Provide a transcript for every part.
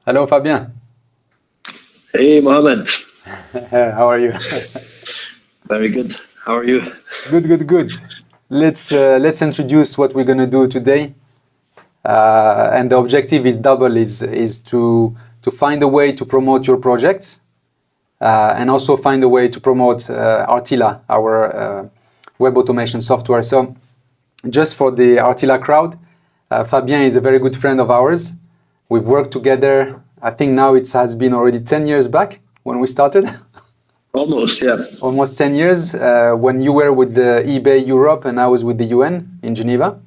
Hello, Fabian. Hey, Mohammed. How are you? Very good. How are you? Good, good, good. Let's introduce what we're gonna do today. And the objective is double: is to find a way to promote your projects, and also find a way to promote RTILA, our web automation software. So, just for the RTILA crowd, Fabian is a very good friend of ours. We've worked together. I think now it has been already 10 years back when we started. Almost, yeah. Almost 10 years, when you were with the eBay Europe and I was with the UN in Geneva.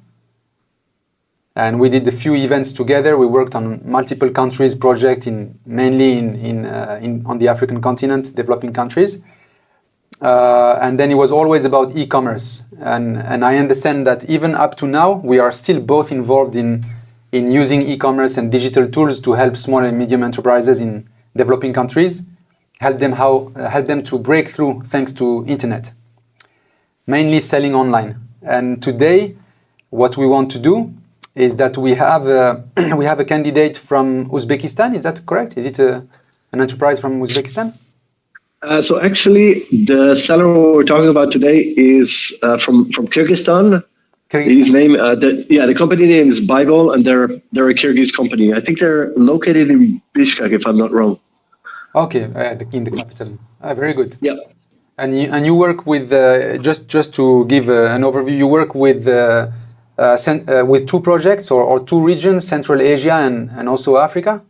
And we did a few events together. We worked on multiple countries project mainly on the African continent, developing countries. And then it was always about e-commerce. And I understand that even up to now, we are still both involved in using e-commerce and digital tools to help small and medium enterprises in developing countries, help them to break through thanks to internet, mainly selling online. And today, what we want to do is that we have a candidate from Uzbekistan. Is that correct? Is it an enterprise from Uzbekistan? So actually, the seller we're talking about today is from Kyrgyzstan. His name, the company name is Bible, and they're a Kyrgyz company. I think they're located in Bishkek, if I'm not wrong. Okay, in the capital. Very good. Yeah. And you work with just to give an overview. You work with two projects or two regions, Central Asia and also Africa.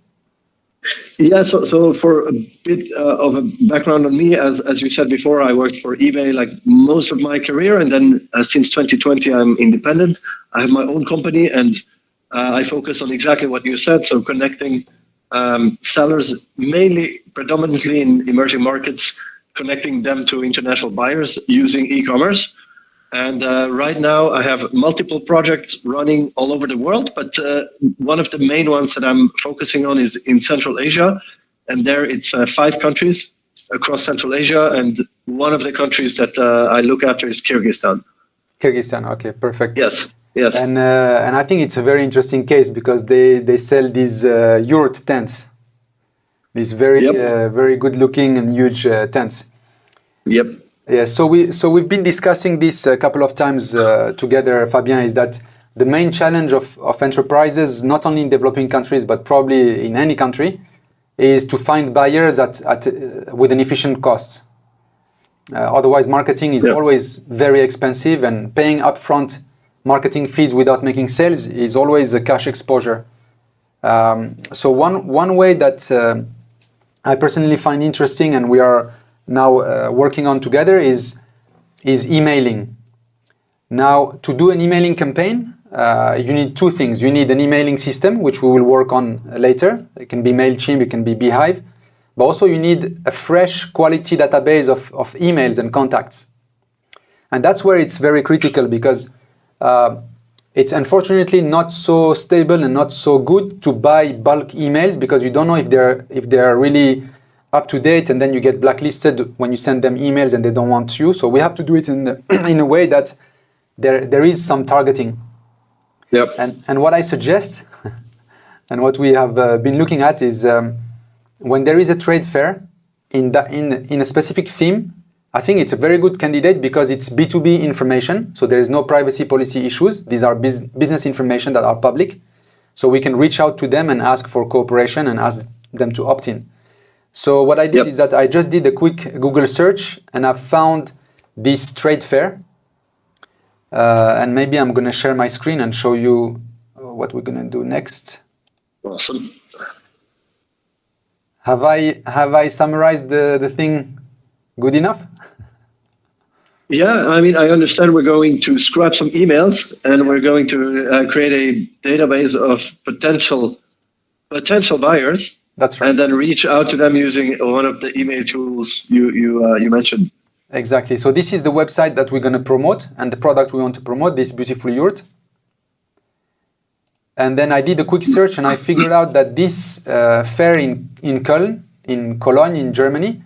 Yeah, so for a bit of a background on me, as you said before, I worked for eBay like most of my career, and then since 2020 I'm independent. I have my own company, and I focus on exactly what you said, so connecting sellers, predominantly in emerging markets, connecting them to international buyers using e-commerce. And right now I have multiple projects running all over the world, but one of the main ones that I'm focusing on is in Central Asia. And there it's 5 countries across Central Asia. And one of the countries that I look after is Kyrgyzstan. Kyrgyzstan, okay, perfect. Yes. And I think it's a very interesting case because they sell these yurt tents, these very good looking and huge tents. Yep. Yeah, so we've been discussing this a couple of times together, Fabian, is that the main challenge of enterprises, not only in developing countries, but probably in any country, is to find buyers with an efficient cost. Otherwise, marketing is always very expensive, and paying upfront marketing fees without making sales is always a cash exposure. So one way that I personally find interesting, and we are now working on together, is emailing. Now, to do an emailing campaign, you need 2 things. You need an emailing system, which we will work on later. It can be MailChimp, it can be Beehive. But also you need a fresh quality database of emails and contacts. And that's where it's very critical, because it's unfortunately not so stable and not so good to buy bulk emails, because you don't know if they're really up to date, and then you get blacklisted when you send them emails and they don't want you. So we have to do it in a way that there is some targeting. Yep. And what I suggest, and what we have been looking at, is when there is a trade fair in a specific theme, I think it's a very good candidate because it's B2B information, so there is no privacy policy issues. These are business information that are public, so we can reach out to them and ask for cooperation and ask them to opt in. So what I did is that I just did a quick Google search and I found this trade fair. And maybe I'm going to share my screen and show you what we're going to do next. Awesome. Have I summarized the thing good enough? Yeah, I mean, I understand we're going to scrap some emails and we're going to create a database of potential buyers. That's right. And then reach out to them using one of the email tools you mentioned. Exactly. So this is the website that we're going to promote and the product we want to promote, this beautiful yurt. And then I did a quick search and I figured out that this fair in Köln, in Cologne, in Germany,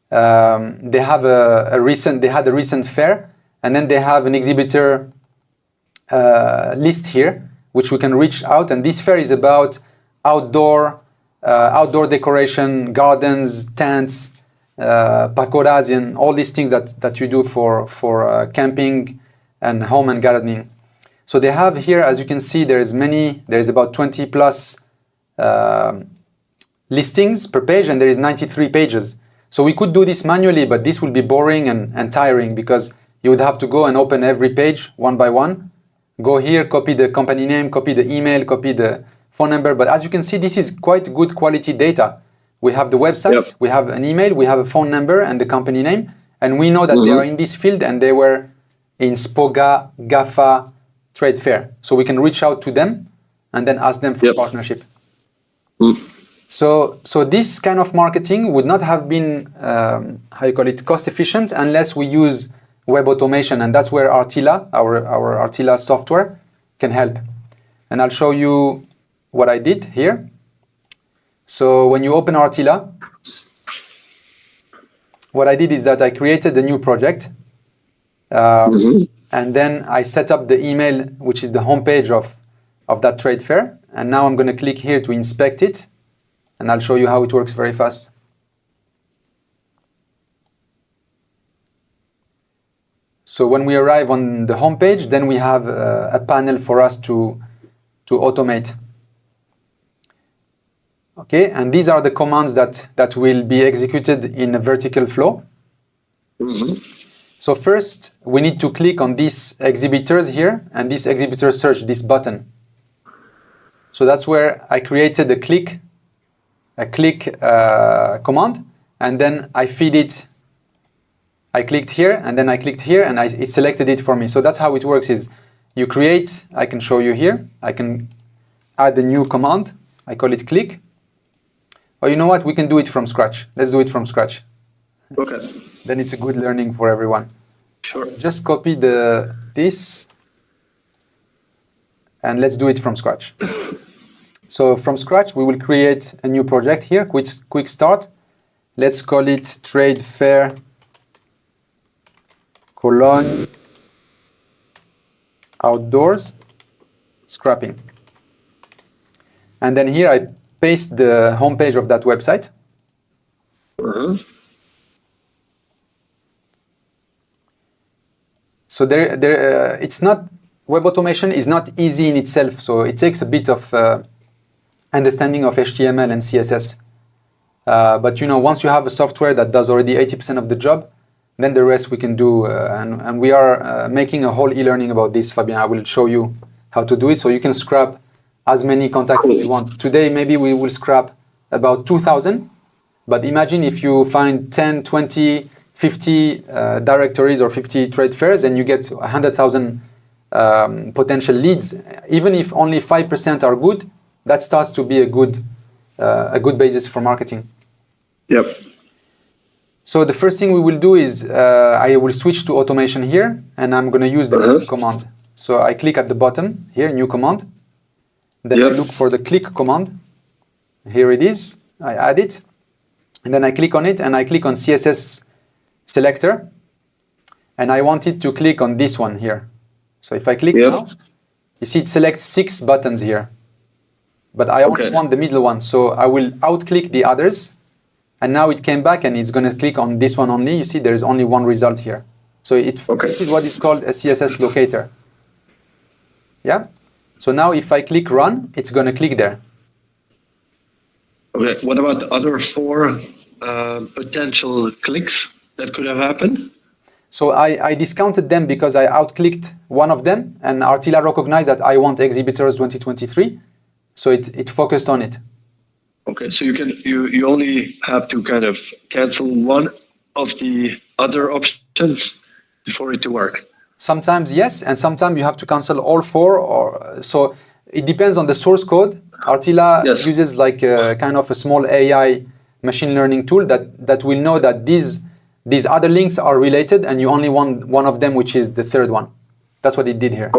they had a recent fair, and then they have an exhibitor list here, which we can reach out. And this fair is about outdoor outdoor decoration, gardens, tents, pagodas, and all these things that you do for camping and home and gardening. So they have here, as you can see, there's about 20 plus listings per page, and there is 93 pages. So we could do this manually, but this will be boring and tiring, because you would have to go and open every page one by one. Go here, copy the company name, copy the email, copy the phone number. But as you can see, this is quite good quality data. We have the website, Yep. we have an email, we have a phone number and the company name. And we know that they are in this field and they were in SPOGA, GAFA trade fair. So we can reach out to them and then ask them for Yep. partnership. Mm. So this kind of marketing would not have been, cost efficient unless we use web automation, and that's where RTILA, our RTILA software, can help. And I'll show you what I did here. So when you open RTILA, what I did is that I created a new project, and then I set up the email, which is the homepage of that trade fair. And now I'm going to click here to inspect it, and I'll show you how it works very fast. So when we arrive on the homepage, then we have a panel for us to automate. Okay, and these are the commands that will be executed in a vertical flow. So first, we need to click on these exhibitors here, and this exhibitor search, this button. So that's where I created a click command, and then I feed it. I clicked here, and then I clicked here, and it selected it for me. So that's how it works, is you create, I can show you here, I can add a new command, I call it click. Or you know what, we can do it from scratch. Let's do it from scratch. Okay. Then it's a good learning for everyone. Sure. Just copy this, and let's do it from scratch. So from scratch, we will create a new project here, quick start. Let's call it Trade Fair Cologne Outdoors Scrapping. And then here I paste the homepage of that website. So it's not, web automation is not easy in itself. So it takes a bit of understanding of HTML and CSS. But you know, once you have a software that does already 80% of the job, then the rest we can do. And we are making a whole e-learning about this, Fabian. I will show you how to do it. So you can scrap as many contacts as you want. Today, maybe we will scrap about 2,000. But imagine if you find 10, 20, 50 directories or 50 trade fairs, and you get 100,000 potential leads. Even if only 5% are good, that starts to be a good basis for marketing. Yep. So the first thing we will do is I will switch to automation here, and I'm going to use the new command. So I click at the bottom here, new command. Then I look for the click command. Here it is. I add it, and then I click on it, and I click on CSS selector, and I want it to click on this one here. So if I click now, you see it selects 6 buttons here, but I only want the middle one. So I will out-click the others, and now it came back and it's going to click on this one only. You see there is only one result here. So this is what is called a CSS locator. Yeah. So now if I click run, it's going to click there. Okay. What about the other 4 potential clicks that could have happened? So I discounted them because I out-clicked one of them, and RTILA recognized that I want exhibitors 2023. So it focused on it. Okay, so you only have to kind of cancel one of the other options for it to work. Sometimes yes, and sometimes you have to cancel all 4. Or so it depends on the source code. RTILA uses like a kind of a small AI machine learning tool that will know that these other links are related, and you only want one of them, which is the third one. That's what it did here.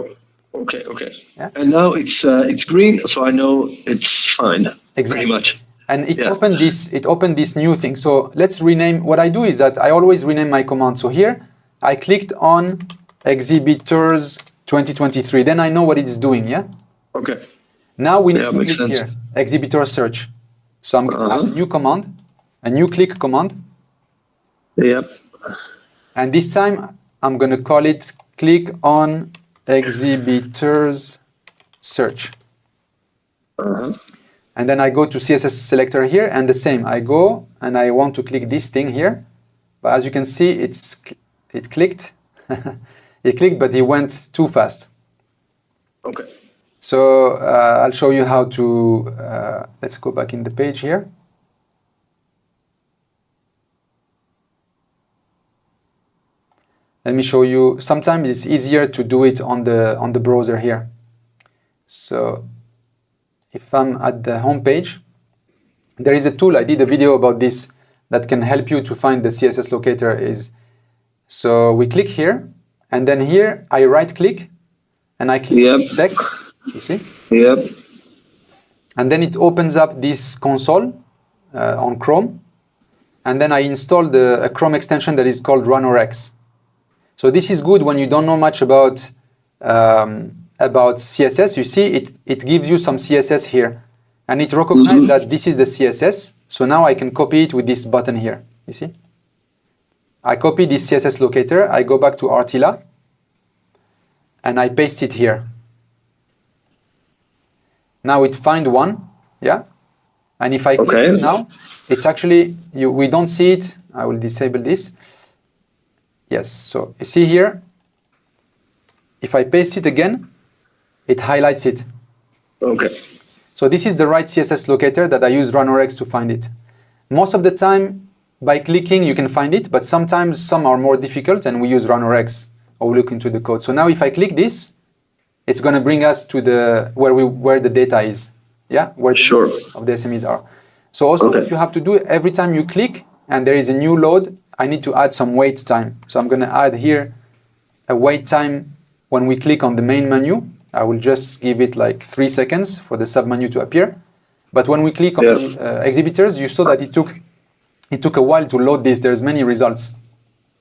Okay. Yeah? And now it's green, so I know it's fine. Exactly. Pretty much. And it opened this new thing. So let's rename. What I do is that I always rename my command. So here I clicked on exhibitors 2023. Then I know what it is doing. Yeah. Okay. Now we need to click here, exhibitor search. So I'm going to add a new command, a new click command. Yep. And this time I'm going to call it click on exhibitors search. And then I go to CSS selector here, and the same. I go and I want to click this thing here. But as you can see, it clicked. It clicked, but it went too fast. Okay. So I'll show you how to, let's go back in the page here. Let me show you. Sometimes it's easier to do it on the browser here. So if I'm at the home page, there is a tool, I did a video about this, that can help you to find the CSS locator. So we click here, and then here I right click, and I click inspect, you see? Yep. And then it opens up this console on Chrome, and then I installed a Chrome extension that is called RunRX. So this is good when you don't know much about CSS. You see, it gives you some CSS here, and it recognizes that this is the CSS. So now I can copy it with this button here. You see, I copy this CSS locator. I go back to RTILA, and I paste it here. Now it find one, yeah. And if I click it now, it's actually we don't see it. I will disable this. Yes, so you see here, if I paste it again, it highlights it. Okay. So this is the right CSS locator that I use RunRX to find it. Most of the time, by clicking, you can find it, but sometimes some are more difficult, and we use RunRX or we look into the code. So now if I click this, it's going to bring us to where the data is, yeah, where the of the SMEs are. So also what you have to do every time you click and there is a new load, I need to add some wait time. So I'm going to add here a wait time when we click on the main menu. I will just give it like 3 seconds for the submenu to appear. But when we click on exhibitors, you saw that it took a while to load this. There's many results.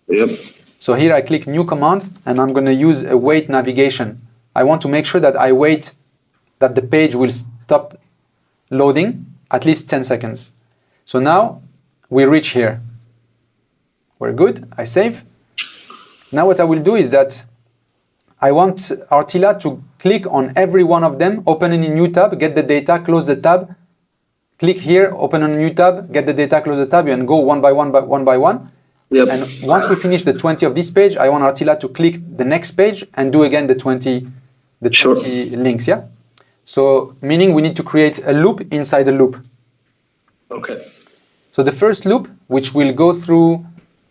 Yep. So here I click new command, and I'm going to use a wait navigation. I want to make sure that I wait that the page will stop loading at least 10 seconds. So now we reach here. We're good. I save. Now what I will do is that I want RTILA to click on every one of them, open a new tab, get the data, close the tab, click here, open a new tab, get the data, close the tab, and go one by one. Yep. And once we finish the 20 of this page, I want RTILA to click the next page and do again the 20 links, yeah? So meaning we need to create a loop inside a loop. Okay. So the first loop, which will go through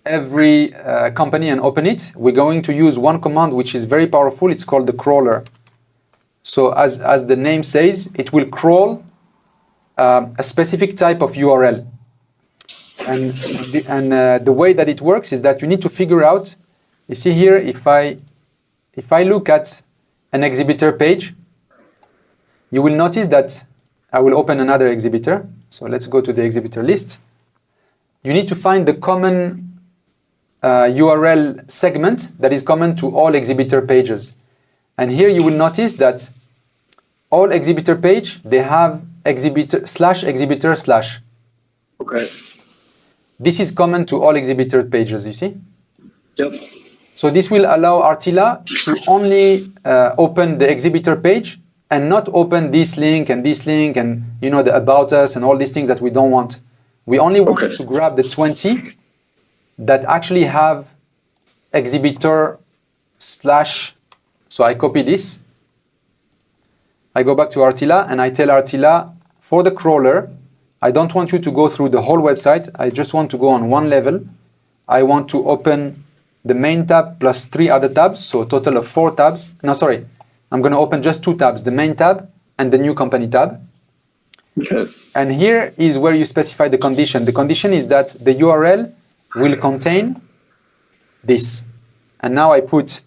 every company and open it, we're going to use one command which is very powerful. It's called the crawler. So as the name says, it will crawl a specific type of URL. And the way that it works is that you need to figure out, you see here, if I look at an exhibitor page, you will notice that I will open another exhibitor. So let's go to the exhibitor list. You need to find the common URL segment that is common to all exhibitor pages. And here you will notice that all exhibitor page, they have exhibitor /exhibitor/. Okay. This is common to all exhibitor pages, you see? Yep. So this will allow RTILA to only open the exhibitor page and not open this link and you know, the about us and all these things that we don't want. We only want to grab the 20 that actually have exhibitor /. So I copy this. I go back to RTILA and I tell RTILA, for the crawler, I don't want you to go through the whole website. I just want to go on one level. I want to open the main tab plus 3 other tabs, so a total of 4 tabs. No, sorry. I'm going to open just 2 tabs, the main tab and the new company tab. Okay. And here is where you specify the condition. The condition is that the URL will contain this. And now I put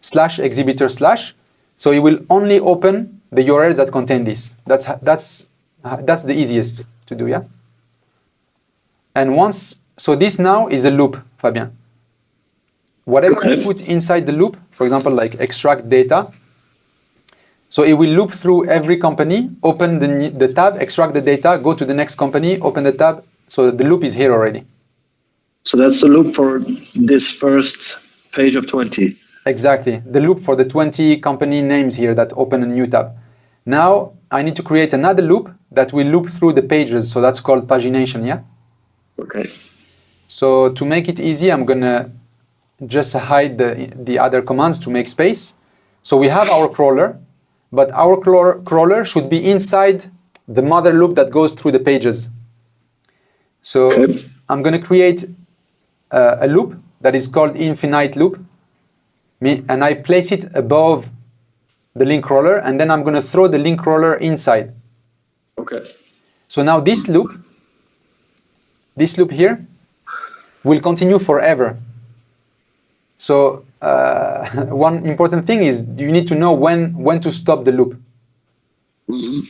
/exhibitor/. So it will only open the URLs that contain this. That's the easiest to do, yeah? And so this now is a loop, Fabian. Whatever I put inside the loop, for example, like extract data. So it will loop through every company, open the tab, extract the data, go to the next company, open the tab. So the loop is here already. So that's the loop for this first page of 20. Exactly. The loop for the 20 company names here that open a new tab. Now I need to create another loop that will loop through the pages. So that's called pagination, yeah? Okay. So to make it easy, I'm gonna just hide the other commands to make space. So we have our crawler, but our crawler should be inside the mother loop that goes through the pages. So Okay. I'm gonna create a loop that is called infinite loop. And I place it above the link crawler, and then I'm going to throw the link crawler inside. Okay. So now this loop here, will continue forever. So one important thing is you need to know when to stop the loop. Mm-hmm.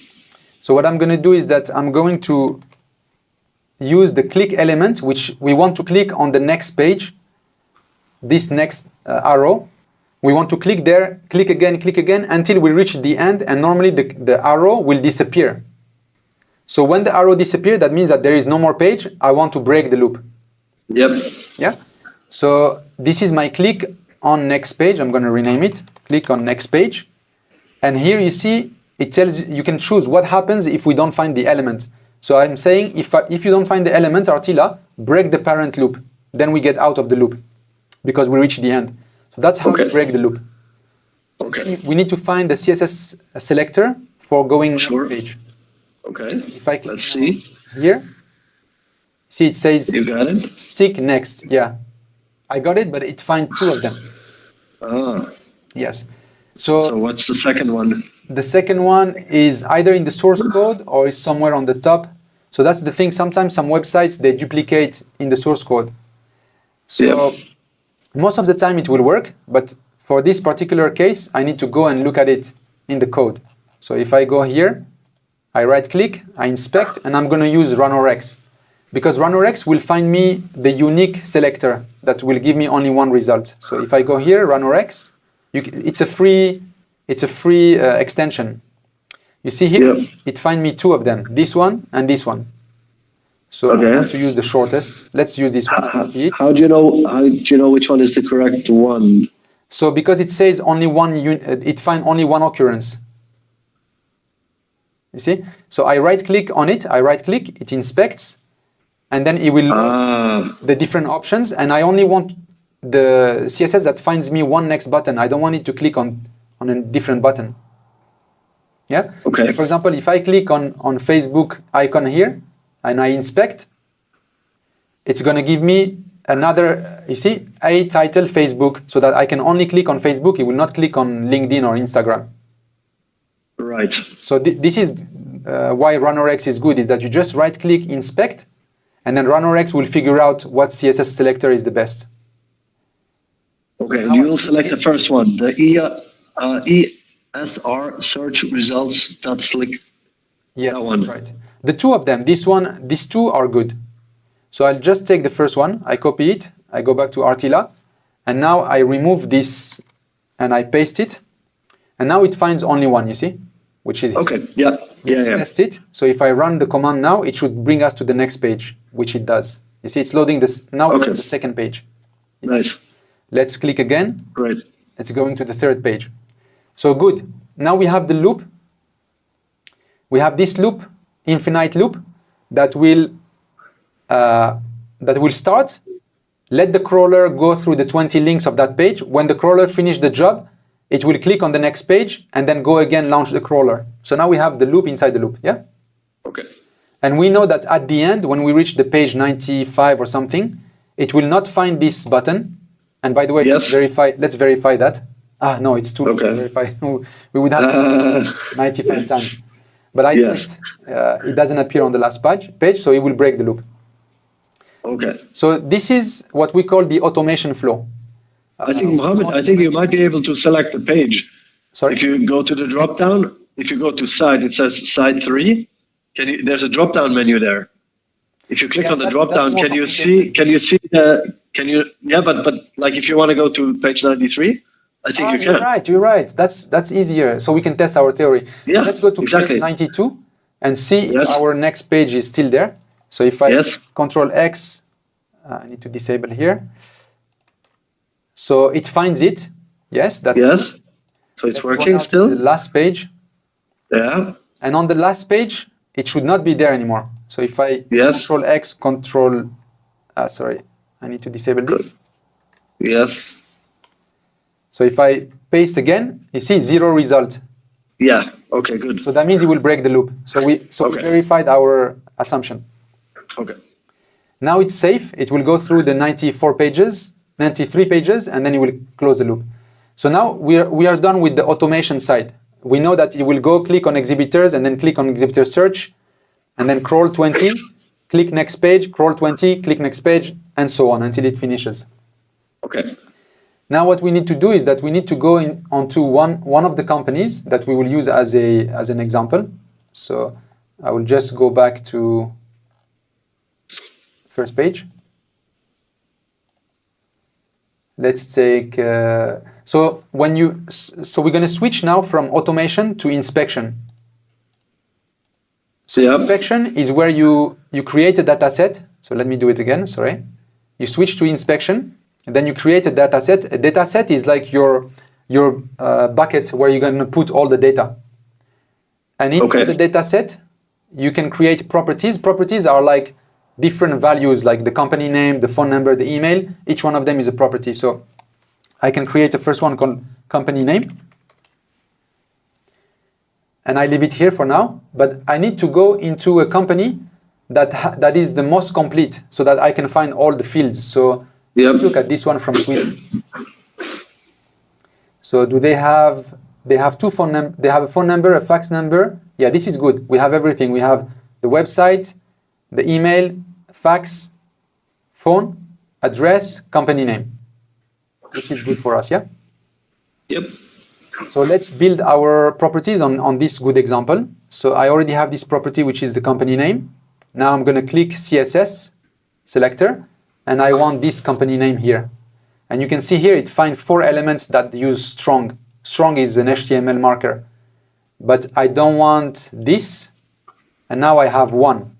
So what I'm going to do is that I'm going to use the click element, which we want to click on the next page, this next arrow. We want to click there, click again until we reach the end, and normally the arrow will disappear. So when the arrow disappears, that means that there is no more page. I want to break the loop. Yep. Yeah. So this is my click on next page. I'm going to rename it. Click on next page. And here you see, it tells you can choose what happens if we don't find the element. So I'm saying if you don't find the element, RTILA, break the parent loop. Then we get out of the loop because we reach the end. So that's how we break the loop. Okay. We need to find the CSS selector for going next page. Okay. If I click Let's see here, see it says you got it. Stick next. Yeah, I got it, but it finds two of them. Ah. Yes. So what's the second one? The second one is either in the source code or is somewhere on the top. So that's the thing. Sometimes some websites they duplicate in the source code. So most of the time it will work, but for this particular case, I need to go and look at it in the code. So if I go here, I right click, I inspect, and I'm going to use runORX because runORX will find me the unique selector that will give me only one result. So if I go here, runORX, it's a free extension. You see here, it finds me two of them, this one and this one. So I want to use the shortest. Let's use this one. How do you know which one is the correct one? So because it says only one, it finds only one occurrence. You see? So I right click on it. It inspects, and then it will load the different options. And I only want the CSS that finds me one next button. I don't want it to click on a different button. Yeah. Okay. For example, if I click on Facebook icon here, and I inspect, it's going to give me another, you see, a title Facebook, so that I can only click on Facebook. It will not click on LinkedIn or Instagram. Right. So this is why runORX is good, is that you just right click, inspect, and then runORX will figure out what CSS selector is the best. Okay, and you'll select the first one, the ESR search results.slick. Yeah, that's right. The two of them, these two are good. So I'll just take the first one, I copy it, I go back to RTILA, and now I remove this and I paste it, and now it finds only one, you see, which is okay. Yeah. Test it. So if I run the command now, it should bring us to the next page, which it does. You see, it's loading this now. We're at the second page. Nice. Let's click again. Great. It's going to the third page. So good. Now we have the loop. We have this loop, infinite loop, that will start. Let the crawler go through the 20 links of that page. When the crawler finishes the job, it will click on the next page and then go again, launch the crawler. So now we have the loop inside the loop. Yeah. Okay. And we know that at the end, when we reach the page 95 or something, it will not find this button. And by the way, let's verify that. No, it's too long to verify. We would have 95 times. But I checked, it doesn't appear on the last page, so it will break the loop. Okay. So this is what we call the automation flow. I think, Mohammed, you might be able to select the page. Sorry? If you go to the drop-down, if you go to side, it says side 3. There's a drop-down menu there. If you click on the drop-down, can you see but like if you want to go to page 93, I think you You're can. right. You're right. That's easier. So we can test our theory. Yeah, Let's go to exactly. page 92 and see Yes. if our next page is still there. So if I Yes. Control X, I need to disable here. So it finds it. Yes, that's Yes. So it's Let's go working now to still. the last page. Yeah. And on the last page, it should not be there anymore. So if I Yes. Control X, Control, sorry, I need to disable Good. this. Yes. So if I paste again, you see 0 result. Yeah. Okay. Good. So that means it will break the loop. So we Okay. verified our assumption. Okay. Now it's safe. It will go through the 94 pages, 93 pages, and then it will close the loop. So now we are done with the automation side. We know that it will go click on exhibitors and then click on exhibitor search, and then crawl 20, click next page, crawl 20, click next page, and so on until it finishes. Okay. Now what we need to do is that we need to go onto one of the companies that we will use as an example. So I will just go back to first page. Let's take so we're going to switch now from automation to inspection. So Yeah. inspection is where you create a data set. So let me do it again, sorry. You switch to inspection, and then you create a data set. A data set is like your bucket where you're going to put all the data. And inside the data set, you can create properties. Properties are like different values, like the company name, the phone number, the email. Each one of them is a property. So I can create a first one called company name. And I leave it here for now, but I need to go into a company that is the most complete so that I can find all the fields. So let's look at this one from Sweden. So do they have two phone numbers? They have a phone number, a fax number. Yeah, this is good. We have everything. We have the website, the email, fax, phone, address, company name, which is good for us, yeah? Yep. So let's build our properties on this good example. So I already have this property, which is the company name. Now I'm going to click CSS selector, and I want this company name here. And you can see here it finds 4 elements that use strong. Strong is an HTML marker. But I don't want this. And now I have one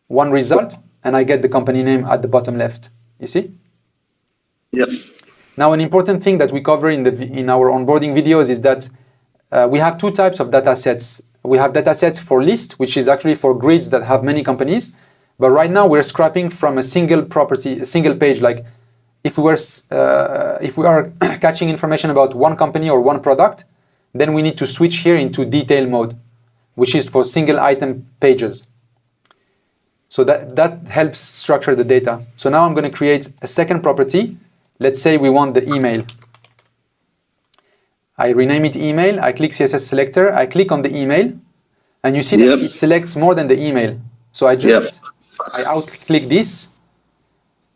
result, and I get the company name at the bottom left. You see? Yep. Now, an important thing that we cover in our onboarding videos is that we have 2 types of data sets. We have data sets for list, which is actually for grids that have many companies. But right now we're scrapping from a single property, a single page. Like if we are catching information about one company or one product, then we need to switch here into detail mode, which is for single item pages. So that helps structure the data. So now I'm going to create a second property. Let's say we want the email. I rename it email. I click CSS selector. I click on the email, and you see that it selects more than the email. So I out-click this.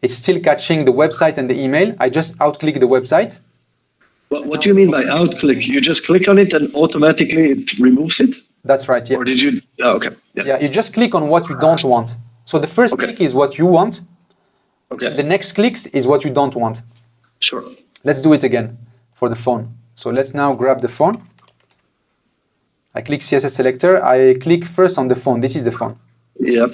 It's still catching the website and the email. I just out-click the website. What do you mean by out-click? You just click on it and automatically it removes it? That's right, yeah. Or did you? Oh, okay. Yeah, you just click on what you don't want. So the first click is what you want. Okay. The next clicks is what you don't want. Sure. Let's do it again for the phone. So let's now grab the phone. I click CSS selector. I click first on the phone. This is the phone. Yep.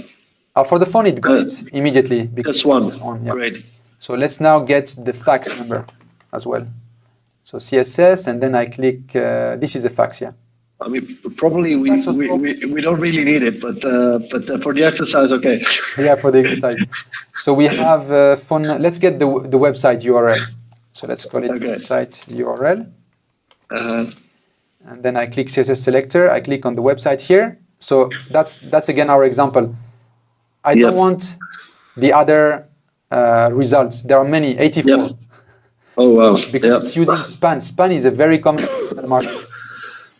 For the phone, it got it immediately. That's one. Yeah. Great. So let's now get the fax number as well. So CSS, and then I click, this is the fax, yeah. I mean, probably we don't really need it, but for the exercise, okay. Yeah, for the exercise. So we have phone. Let's get the website URL. So let's call it website URL. And then I click CSS selector. I click on the website here. So that's again our example. I don't want the other results. There are many, 84. Yep. Oh wow! Because it's using span. Span is a very common market.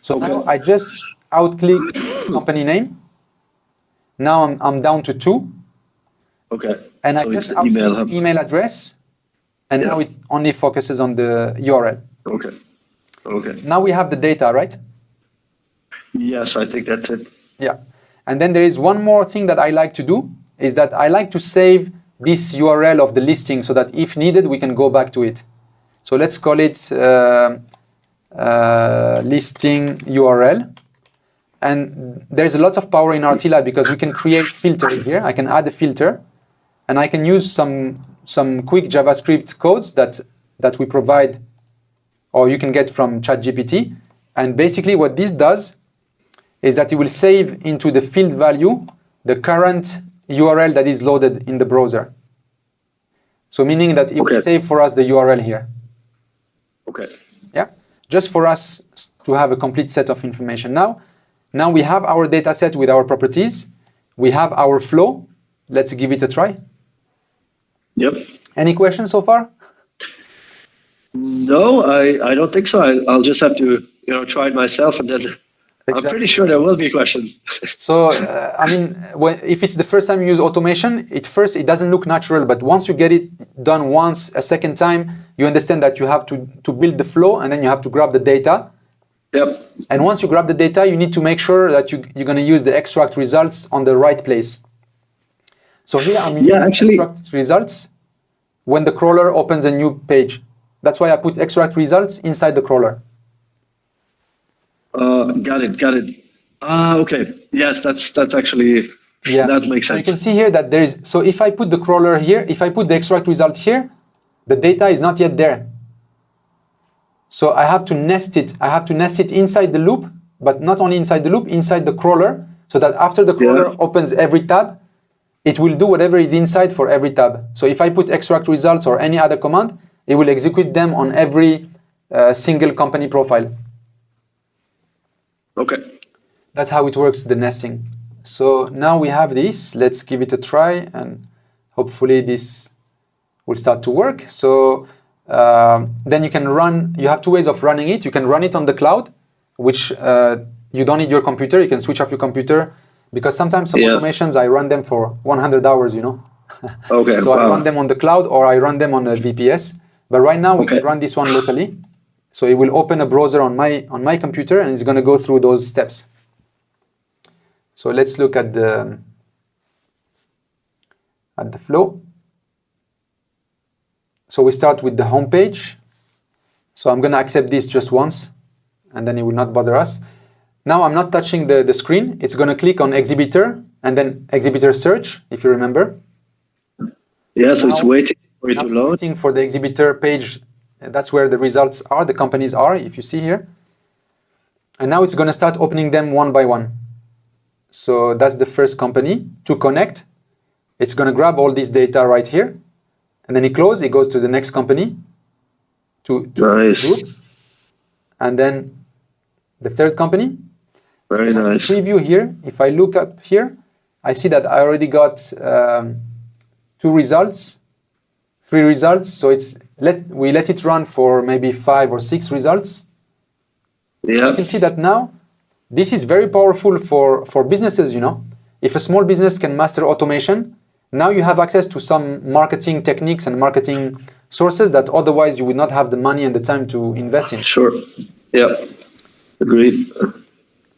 So now I just out-click company name. Now I'm down to 2. Okay. And so I just out-click email address, and now it only focuses on the URL. Okay. Okay. Now we have the data, right? Yes, I think that's it. Yeah. And then there is one more thing that I like to do, is that I like to save this URL of the listing so that if needed, we can go back to it. So let's call it listing URL. And there's a lot of power in RTILA because we can create filter here. I can add a filter, and I can use some quick JavaScript codes that we provide, or you can get from ChatGPT. And basically what this does is that it will save into the field value the current URL that is loaded in the browser. So meaning that it will save for us the URL here. Okay. Yeah, just for us to have a complete set of information. Now we have our data set with our properties. We have our flow. Let's give it a try. Yep. Any questions so far? No, I don't think so. I'll just have to try it myself, and then I'm pretty sure there will be questions. So I mean, if it's the first time you use automation, it doesn't look natural, but once you get it done once, a second time, you understand that you have to build the flow, and then you have to grab the data. Yep. And once you grab the data, you need to make sure that you're going to use the extract results on the right place. So here I'm using extract results when the crawler opens a new page. That's why I put extract results inside the crawler. Got it. Okay. Yes, that's actually, that makes sense. So you can see here that so if I put the crawler here, if I put the extract result here, the data is not yet there. So I have to nest it. I have to nest it inside the loop, but not only inside the loop, inside the crawler, so that after the crawler opens every tab, it will do whatever is inside for every tab. So if I put extract results or any other command, it will execute them on every single company profile. Okay. That's how it works, the nesting. So now we have this. Let's give it a try, and hopefully this will start to work. So then you can run, you have two ways of running it. You can run it on the cloud, which you don't need your computer. You can switch off your computer, because sometimes some automations, I run them for 100 hours, Okay. So I run them on the cloud, or I run them on a VPS. But right now we can run this one locally. So it will open a browser on my computer, and it's going to go through those steps. So let's look at the flow. So we start with the home page. So I'm going to accept this just once, and then it will not bother us. Now I'm not touching the screen. It's going to click on exhibitor and then exhibitor search, if you remember. Yeah, so it's waiting for it to load. Waiting for the exhibitor page. That's where the results are, the companies are, if you see here. And now it's going to start opening them one by one. So that's the first company. To connect, it's going to grab all this data right here. And then it closes, it goes to the next company, to nice. Group. And then the third company. Very nice. Preview here, if I look up here, I see that I already got 2 results, 3 results. So we let it run for maybe 5 or 6 results. Yeah. You can see that now, this is very powerful for businesses, If a small business can master automation, now you have access to some marketing techniques and marketing sources that otherwise you would not have the money and the time to invest in. Sure. Yeah. Agreed.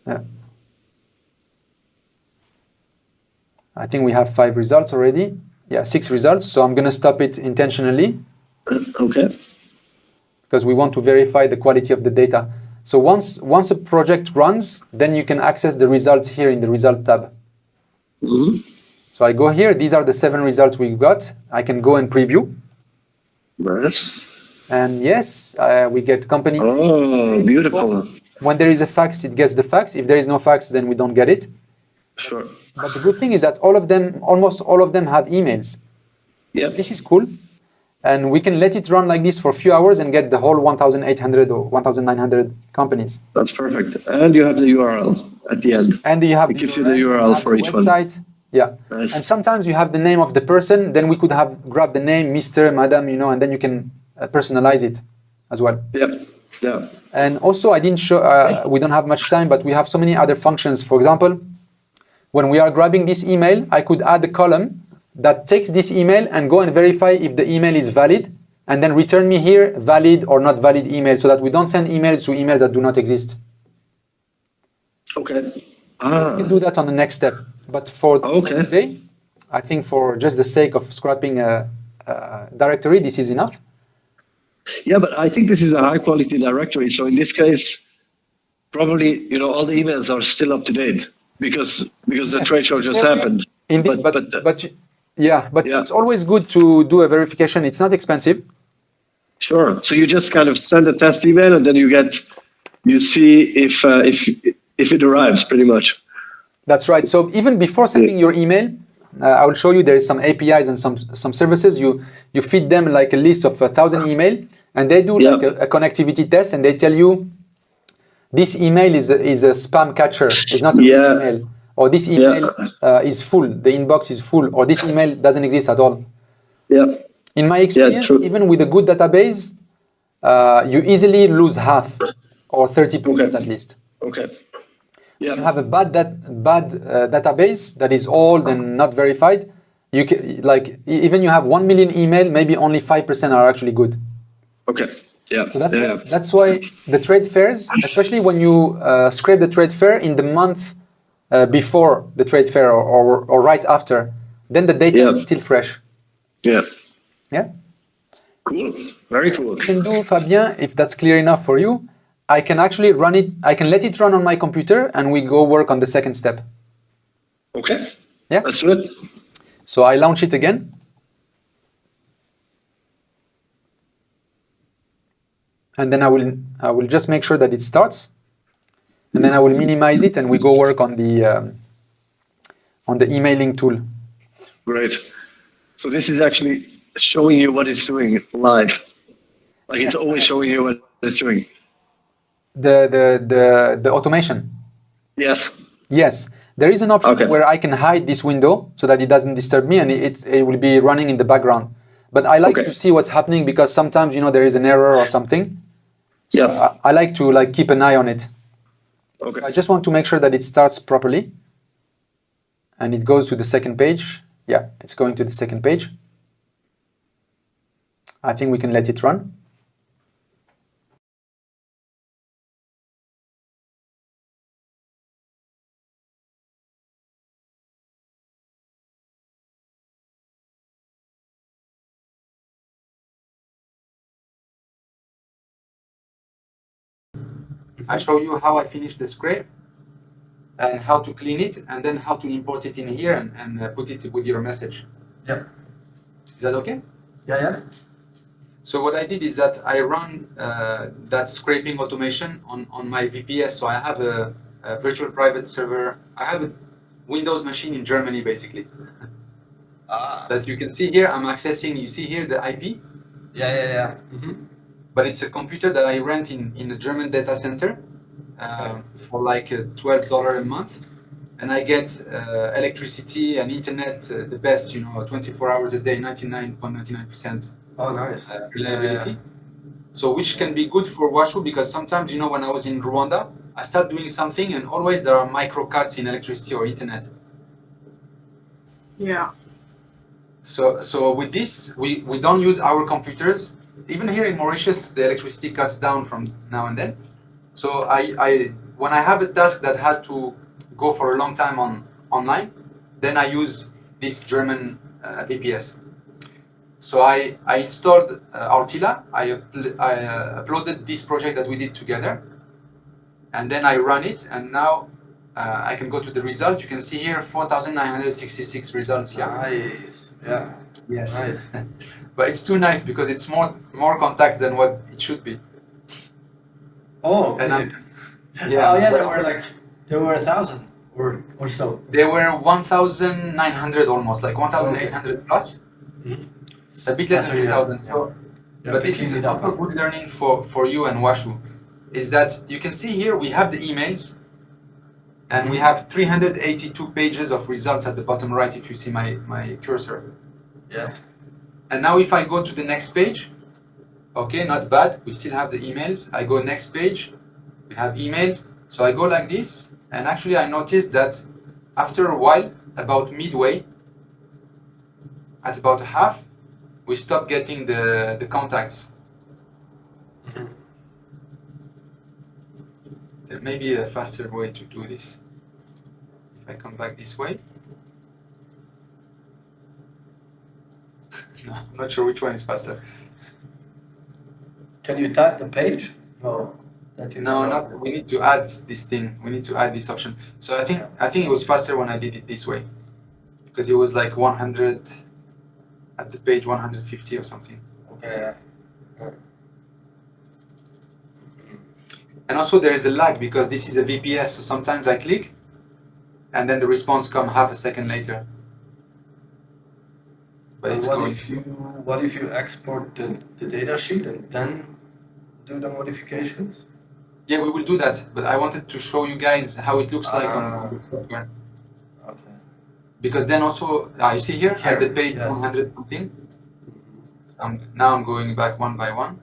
Yeah. I think we have 5 results already. Yeah, 6 results. So I'm going to stop it intentionally. Okay. Because we want to verify the quality of the data. So once a project runs, then you can access the results here in the result tab. Mm-hmm. So I go here. These are the 7 results we got. I can go and preview. Nice. And yes, we get company. Oh, beautiful. When there is a fax, it gets the fax. If there is no fax, then we don't get it. Sure. But the good thing is that almost all of them have emails. Yeah. This is cool. And we can let it run like this for a few hours and get the whole 1,800 or 1,900 companies. That's perfect. And you have the URL at the end. And you have it gives you the URL for each website. one. Yeah. Nice. And sometimes you have the name of the person. Then we could have grabbed the name, Mr., Madam, and then you can personalize it as well. Yeah. Yeah. And also, I didn't show. We don't have much time, but we have so many other functions. For example, when we are grabbing this email, I could add a column that takes this email and go and verify if the email is valid, and then return me here valid or not valid email, so that we don't send emails to emails that do not exist. Okay. We can do that on the next step. But for today, I think for just the sake of scrapping a directory, this is enough. Yeah, but I think this is a high quality directory. So in this case, probably all the emails are still up to date because the Yes, trade show in just theory, happened. indeed, yeah, but Yeah, it's always good to do a verification. It's not expensive. sure. So you just kind of send a test email and then you see if it arrives, pretty much. That's right. So even before sending your email, I will show you there is some APIs and some services. You feed them like a list of 1,000 email, and they do like a connectivity test, and they tell you this email is a spam catcher, is not a real Yeah, email, or this yeah, email is full, the inbox is full, or this email doesn't exist at all. yeah, In my yeah. experience, True. even with a good database, you easily lose half or 30% at Okay. least. Okay. When Yeah. you have a bad database that is old and not verified, you can, like, even you have 1 million email, maybe only 5% are actually good. Okay. Yeah. So that's Yeah. why the trade fairs, especially when you scrape the trade fair in the month before the trade fair or right after, then the data Yeah. is still fresh. Yeah. Yeah. Cool. Very cool. I can do, Fabien, if that's clear enough for you, I can actually run it, I can let it run on my computer and we go work on the second step. Okay. Yeah. Let's do it. So I launch it again. And then I will just make sure that it starts. And then I will minimize it and we go work on the emailing tool. Great. So this is actually showing you what it's doing live. Like it's Yes, always showing you what it's doing. the automation. Yes. Yes, there is an option Okay. where I can hide this window so that it doesn't disturb me and it will be running in the background. But I like Okay. to see what's happening because sometimes there is an error or something. So Yeah. I like to keep an eye on it. Okay. I just want to make sure that it starts properly and it goes to the second page. Yeah, it's going to the second page. I think we can let it run. I show you how I finish the scrape and how to clean it and then how to import it in here and put it with your message. Yep. Is that okay? Yeah. So what I did is that I run that scraping automation on my VPS. So I have a virtual private server. I have a Windows machine in Germany, basically. That you can see here. I'm accessing, you see here the IP. Yeah. Mm-hmm. But it's a computer that I rent in a German data center for like $12 a month. And I get electricity and internet, the best, 24 hours a day, 99.99% Oh, nice. reliability. Yeah. So which can be good for Washu because sometimes, when I was in Rwanda, I start doing something and always there are micro cuts in electricity or internet. Yeah. So with this, we don't use our computers. Even here in Mauritius, the electricity cuts down from now and then. So when I have a task that has to go for a long time online, then I use this German VPS. So I installed RTILA. I uploaded this project that we did together, and then I run it. And now I can go to the result. You can see here 4,966 results here. Nice. Yeah. Yes. Nice. But it's too nice because it's more contacts than what it should be. Oh, And is it? Yeah. Oh, yeah. There were 1,000 or so. There were 1,900 almost, like 1,800 plus. Mm-hmm. A bit less than 2,000. Yeah, But this is also good learning for you and Washu, is that you can see here we have the emails, and we have 382 pages of results at the bottom right if you see my cursor. Yes. And now if I go to the next page, okay, not bad, we still have the emails. I go next page, we have emails. So I go like this, and actually I noticed that after a while, about midway, at about half, we stop getting the contacts. There may be a faster way to do this. If I come back this way. No, I'm not sure which one is faster. Can you type the page? No. That you No, don't not. know. We need to add this thing. We need to add this option. So I think it was faster when I did it this way, because it was like 100 at the page 150 or something. Okay. And also there is a lag because this is a VPS. So sometimes I click, and then the response comes half a second later. But And it's going. what if you export the data sheet and then do the modifications? Yeah, we will do that. But I wanted to show you guys how it looks like on the software. Okay. Because then also, you see here at the page yes. 100 something. Now I'm going back one by one.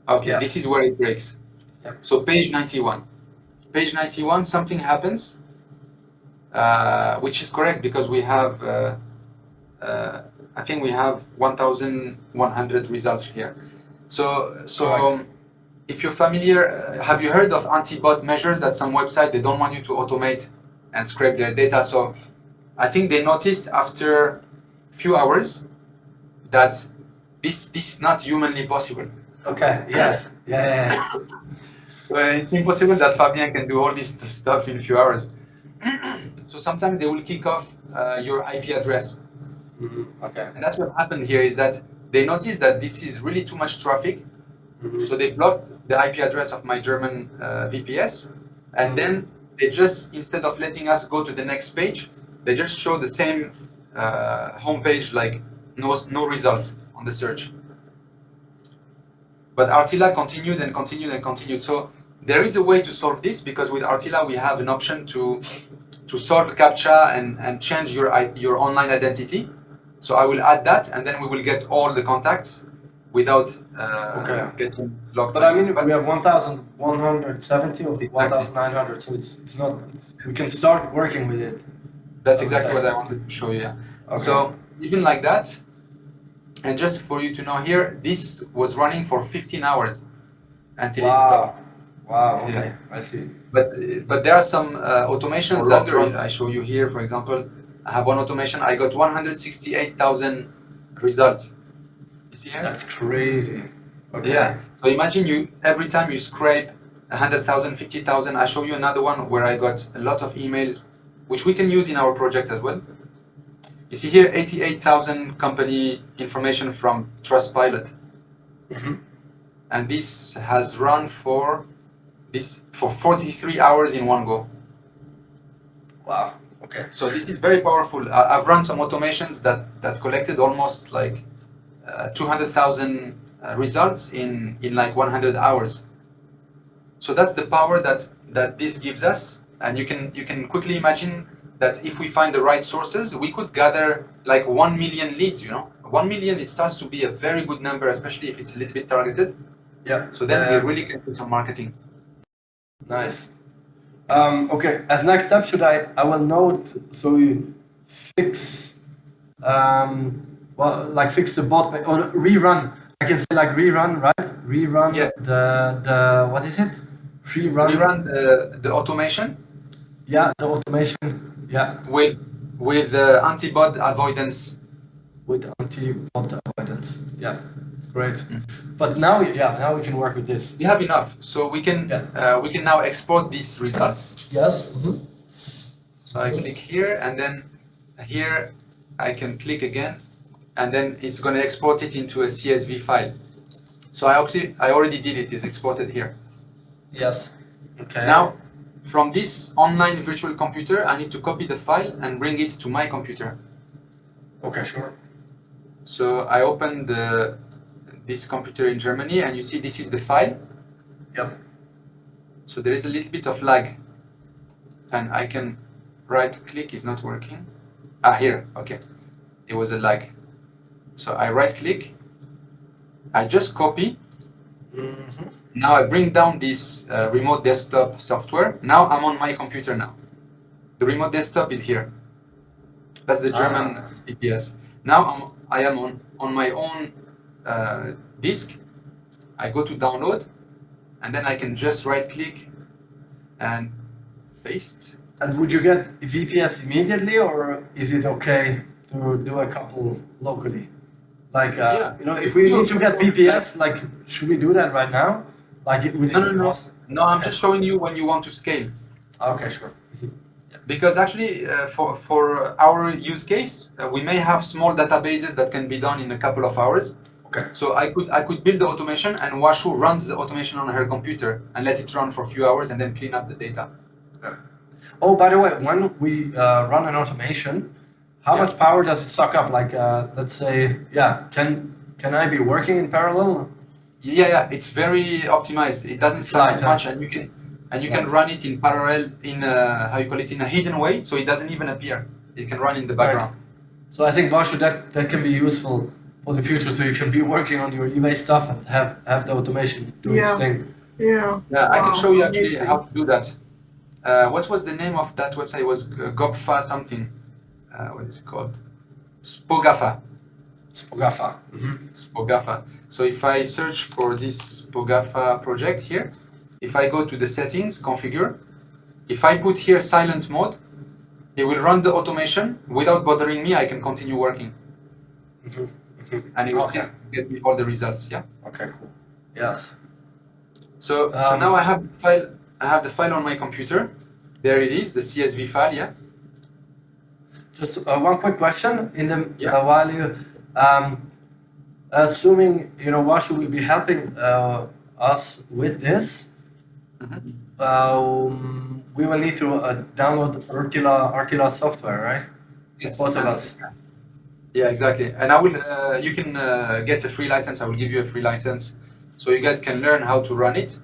Okay, Yeah. this is where it breaks. Yep. So page 91. Page 91, something happens, which is correct because we have, I think we have 1,100 results here. So if you're familiar, have you heard of anti-bot measures that some website, they don't want you to automate and scrape their data? So I think they noticed after a few hours that this is not humanly possible. Okay. Yes. Yeah. So it's impossible that Fabian can do all this stuff in a few hours. So sometimes they will kick off your IP address. Okay. And that's what happened here is that they noticed that this is really too much traffic. So they blocked the IP address of my German VPS. And then they just, instead of letting us go to the next page, they just show the same homepage, like no results on the search. But RTILA continued and continued and continued. So there is a way to solve this because with RTILA we have an option to solve CAPTCHA and change your online identity. So I will add that, and then we will get all the contacts without getting locked. But I mean, we have 1,170 of the Exactly. 1,900, so it's not. We can start working with it. That's exactly what I wanted to show you. Yeah. Okay. So even like that, and just for you to know here, this was running for 15 hours until it stopped. Wow. Okay. Yeah. I see. But there are some automations that lottery. I show you here. For example, I have one automation. I got 168,000 results. You see here? That's crazy. Okay. Yeah. So imagine you every time you scrape 100,000, 50,000. I show you another one where I got a lot of emails, which we can use in our project as well. You see here 88,000 company information from Trustpilot. And this has run for 43 hours in one go. Wow. Okay. So this is very powerful. I've run some automations that collected almost like 200,000 results in like 100 hours. So that's the power that this gives us. And you can quickly imagine that if we find the right sources, we could gather like 1 million leads. 1 million, it starts to be a very good number, especially if it's a little bit targeted. Yeah. So then we really can do some marketing. Nice. Okay. As next step, I will note, so you fix fix the bot or rerun. I can say like rerun, right? Rerun. Yes. The what is it? Rerun the automation. Yeah, the automation. Yeah. With anti-bot avoidance. With anti-bot avoidance. Yeah. Great. But now we can work with this. We have enough, so we can now export these results. Yes. So I click here, and then here I can click again, and then it's going to export it into a CSV file. So I already did it. It's exported here. Yes. Okay. Now, from this online virtual computer, I need to copy the file and bring it to my computer. Okay, sure. So I open this computer in Germany, and you see this is the file. Yep. So there is a little bit of lag, and I can right-click. It's not working. Here. Okay. It was a lag. So I right-click. I just copy. Now I bring down this remote desktop software. Now I'm on my computer now. The remote desktop is here. That's the German VPS. Now I am on my own disk. I go to download, and then I can just right-click and paste. And would you get VPS immediately, or is it okay to do a couple locally. Like, Yeah. you know, if we need to get VPS, like, should we do that right now? Like, it would No. cost? No, I'm Okay. just showing you when you want to scale. Okay, sure. Because actually, for our use case, we may have small databases that can be done in a couple of hours. Okay. So I could build the automation, and Washu runs the automation on her computer and let it run for a few hours and then clean up the data. Okay. Oh, by the way, when we run an automation, how Yeah. much power does it suck up? Like, let's say, yeah, can I be working in parallel? Yeah, it's very optimized. It doesn't It's suck light, up huh? much, and you can run it in parallel in how you call it, in a hidden way, so it doesn't even appear. It can run in the background. Right. So I think Bashu, that can be useful for the future. So you can be working on your eBay stuff and have the automation do its thing. Yeah. Yeah, I can show you actually amazing. how to do that. What was the name of that website? It was Gopfa something. What is it called? Spogafa. Spogafa. Spogafa. So if I search for this Spogafa project here, if I go to the settings, configure, if I put here silent mode, it will run the automation without bothering me. I can continue working, and it will still get me all the results. Yeah. Okay, cool. Yes. So now I have the file. I have the file on my computer. There it is, the CSV file. Yeah. Just one quick question. In the Yeah. while you, assuming you know Washu will be helping us with this, we will need to download RTILA software, right? Yes. Both of us. Yeah, exactly. And I will. You can get a free license. I will give you a free license, so you guys can learn how to run it.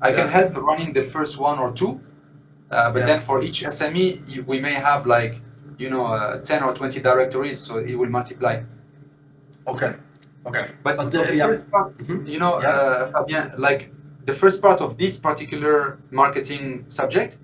I can help running the first one or two, but then for each SME, we may have like 10 or 20 directories, so it will multiply. Okay. But the first part, Fabian, like the first part of this particular marketing subject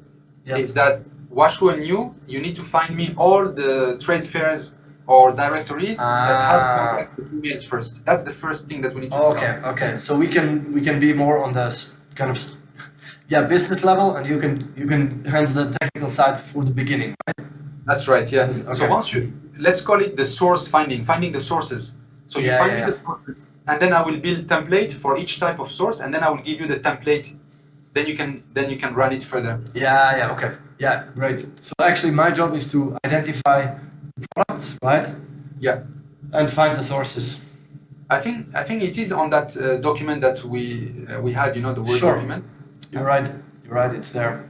is that Washu and you need to find me all the trade fairs or directories that have contact with emails first. That's the first thing that we need to do. Okay. So we can be more on the kind of business level, and you can handle the technical side for the beginning, right? That's right. Yeah. Okay. So once let's call it the source finding the sources. So you find me the sources, and then I will build template for each type of source, and then I will give you the template. Then you can run it further. Yeah. Okay. Yeah. Great. So actually, my job is to identify the products, right? Yeah. And find the sources. I think it is on that document that we had, the Word document. You're right. It's there.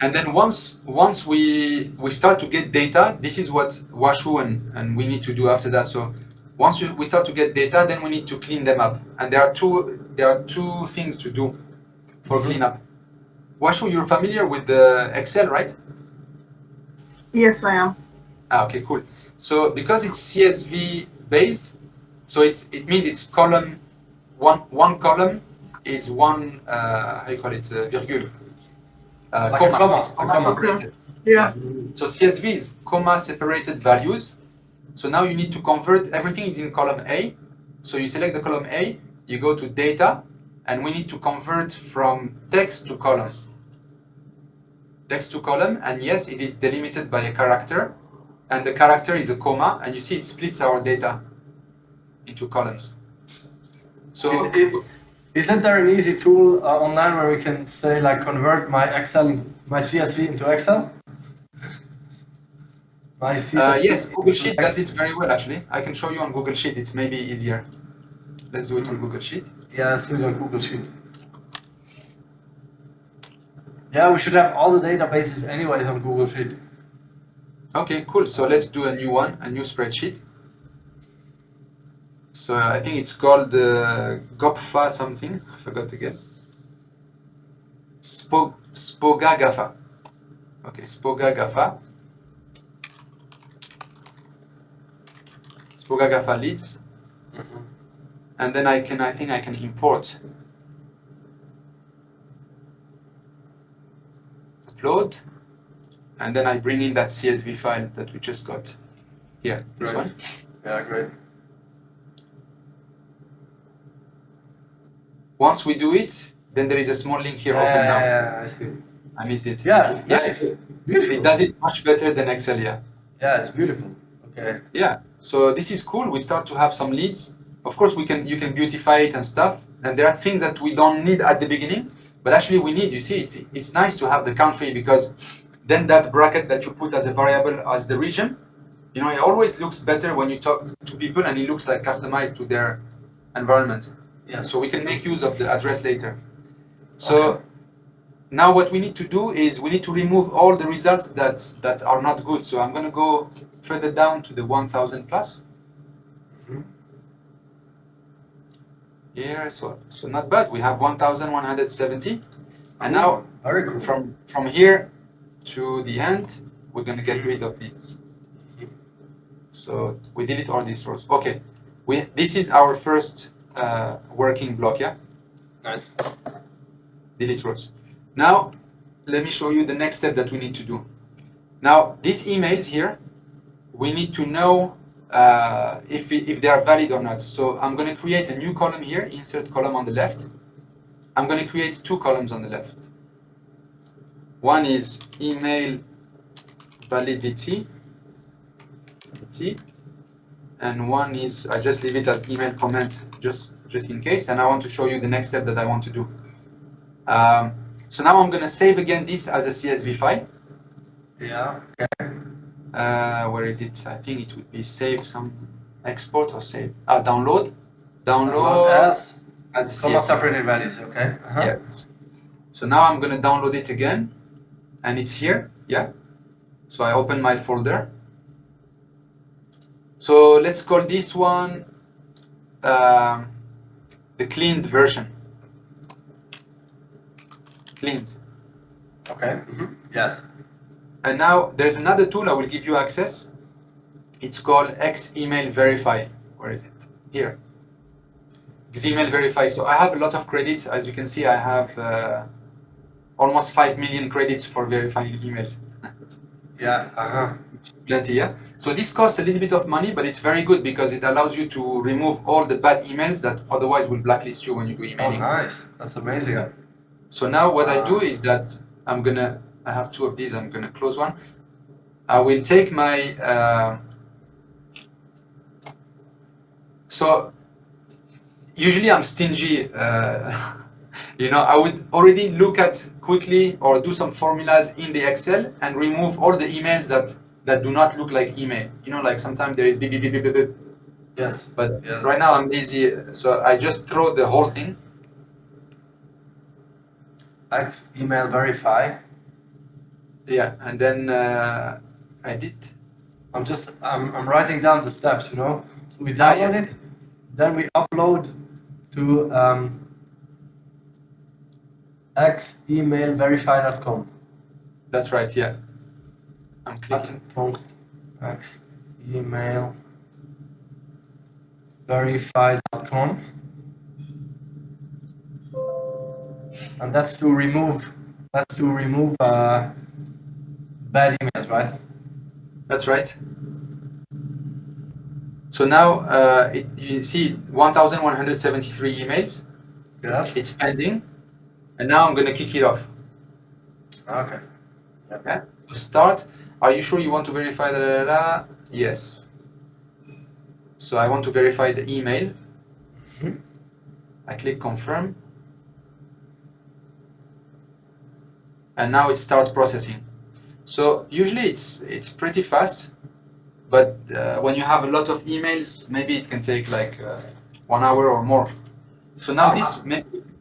And then once we start to get data, this is what Washu and we need to do after that. So once we start to get data, then we need to clean them up. And there are two things to do for cleanup. Washu, you're familiar with the Excel, right? Yes, I am. Okay, cool. So because it's CSV based, so it means it's column one column is one how you call it virgule. Like comma. It's comma. Separated. Yeah. So CSV is comma separated values. So now you need to convert, everything is in column A. So you select the column A, you go to data, and we need to convert from text to column. Text to column, and yes, it is delimited by a character, and the character is a comma, and you see it splits our data into columns. So isn't there an easy tool online where we can say like convert my CSV into Excel? Yes, Google Sheet does it very well actually. I can show you on Google Sheet, it's maybe easier. Let's do it on Google Sheet. Yeah, let's do it on Google Sheet. Yeah, we should have all the databases anyways on Google Sheet. Okay, cool. So let's do a new one, a new spreadsheet. So I think it's called Gopfa something. I forgot again. Spogagafa. Okay, Spogagafa. Spogagafa leads. And then I think I can import. Upload. And then I bring in that CSV file that we just got here. This one. Yeah, great. Once we do it, then there is a small link here. Open now. Yeah, I see. I missed it. Yeah, nice. Beautiful. It does it much better than Excel, yeah. Yeah, it's beautiful. Okay. Yeah, so this is cool. We start to have some leads. Of course, you can beautify it and stuff. And there are things that we don't need at the beginning, but actually we need. You see, it's nice to have the country, because then that bracket that you put as a variable as the region, you know, it always looks better when you talk to people and it looks like customized to their environment. Yes. So we can make use of the address later. So Okay. now what we need to do is we need to remove all the results that are not good. So I'm going to go further down to the 1000 plus. Here, so not bad. We have 1170, and now Very cool. from here to the end, we're going to get rid of this. So we delete all these rows. Okay, this is our first working block. Yeah. Nice. Delete rows. Now let me show you the next step that we need to do. Now these emails here, we need to know if they are valid or not. So I'm going to create a new column here, insert column on the left. I'm going to create two columns on the left. One is email validity, and one is, I just leave it as email comment, just in case. And I want to show you the next step that I want to do. So now I'm going to save again this as a CSV file. Yeah. Okay. Where is it? I think it would be save some export or save. Download as a comma CSV. separated values. Okay. Yes. So now I'm going to download it again, and it's here. Yeah. So I open my folder. So let's call this one the cleaned version. Cleaned. Okay. Yes. And now there's another tool I will give you access. It's called X email verify. Where is it? Here. Email verify. So I have a lot of credits. As you can see, I have almost 5 million credits for verifying emails. Yeah. Plenty, yeah. So this costs a little bit of money, but it's very good because it allows you to remove all the bad emails that otherwise will blacklist you when you do Oh, emailing. nice. That's amazing. Yeah. So now what I do is that I have two of these. I'm gonna close one. I will take my. So usually I'm stingy. You know, I would already look at quickly or do some formulas in the Excel and remove all the emails that do not look like email. You know, like sometimes there is beep, beep, beep, beep, beep, beep. Yes. But Yes. right now I'm lazy, so I just throw the whole thing. X email verify. Yeah, and then I did. I'm writing down the steps, you know. So we download it, then we upload to xemailverify.com. That's right, yeah. I'm clicking. xemailverify.com. And that's to remove bad emails, right? That's right. So now you see 1,173 emails. Yes. It's pending, and now I'm going to kick it off. Okay. Okay. To start, are you sure you want to verify that? Yes. So I want to verify the email. I click confirm, and now it starts processing. So usually it's pretty fast, but when you have a lot of emails, maybe it can take like 1 hour or more. So now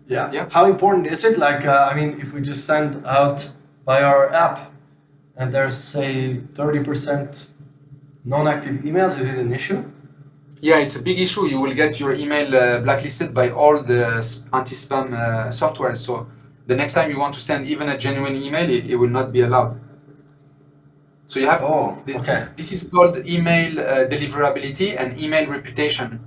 Yeah. How important is it? Like, I mean, if we just send out by our app, and there's say 30% non-active emails, is it an issue? Yeah, it's a big issue. You will get your email blacklisted by all the anti-spam softwares. So the next time you want to send even a genuine email, it will not be allowed. So you have this is called email deliverability and email reputation.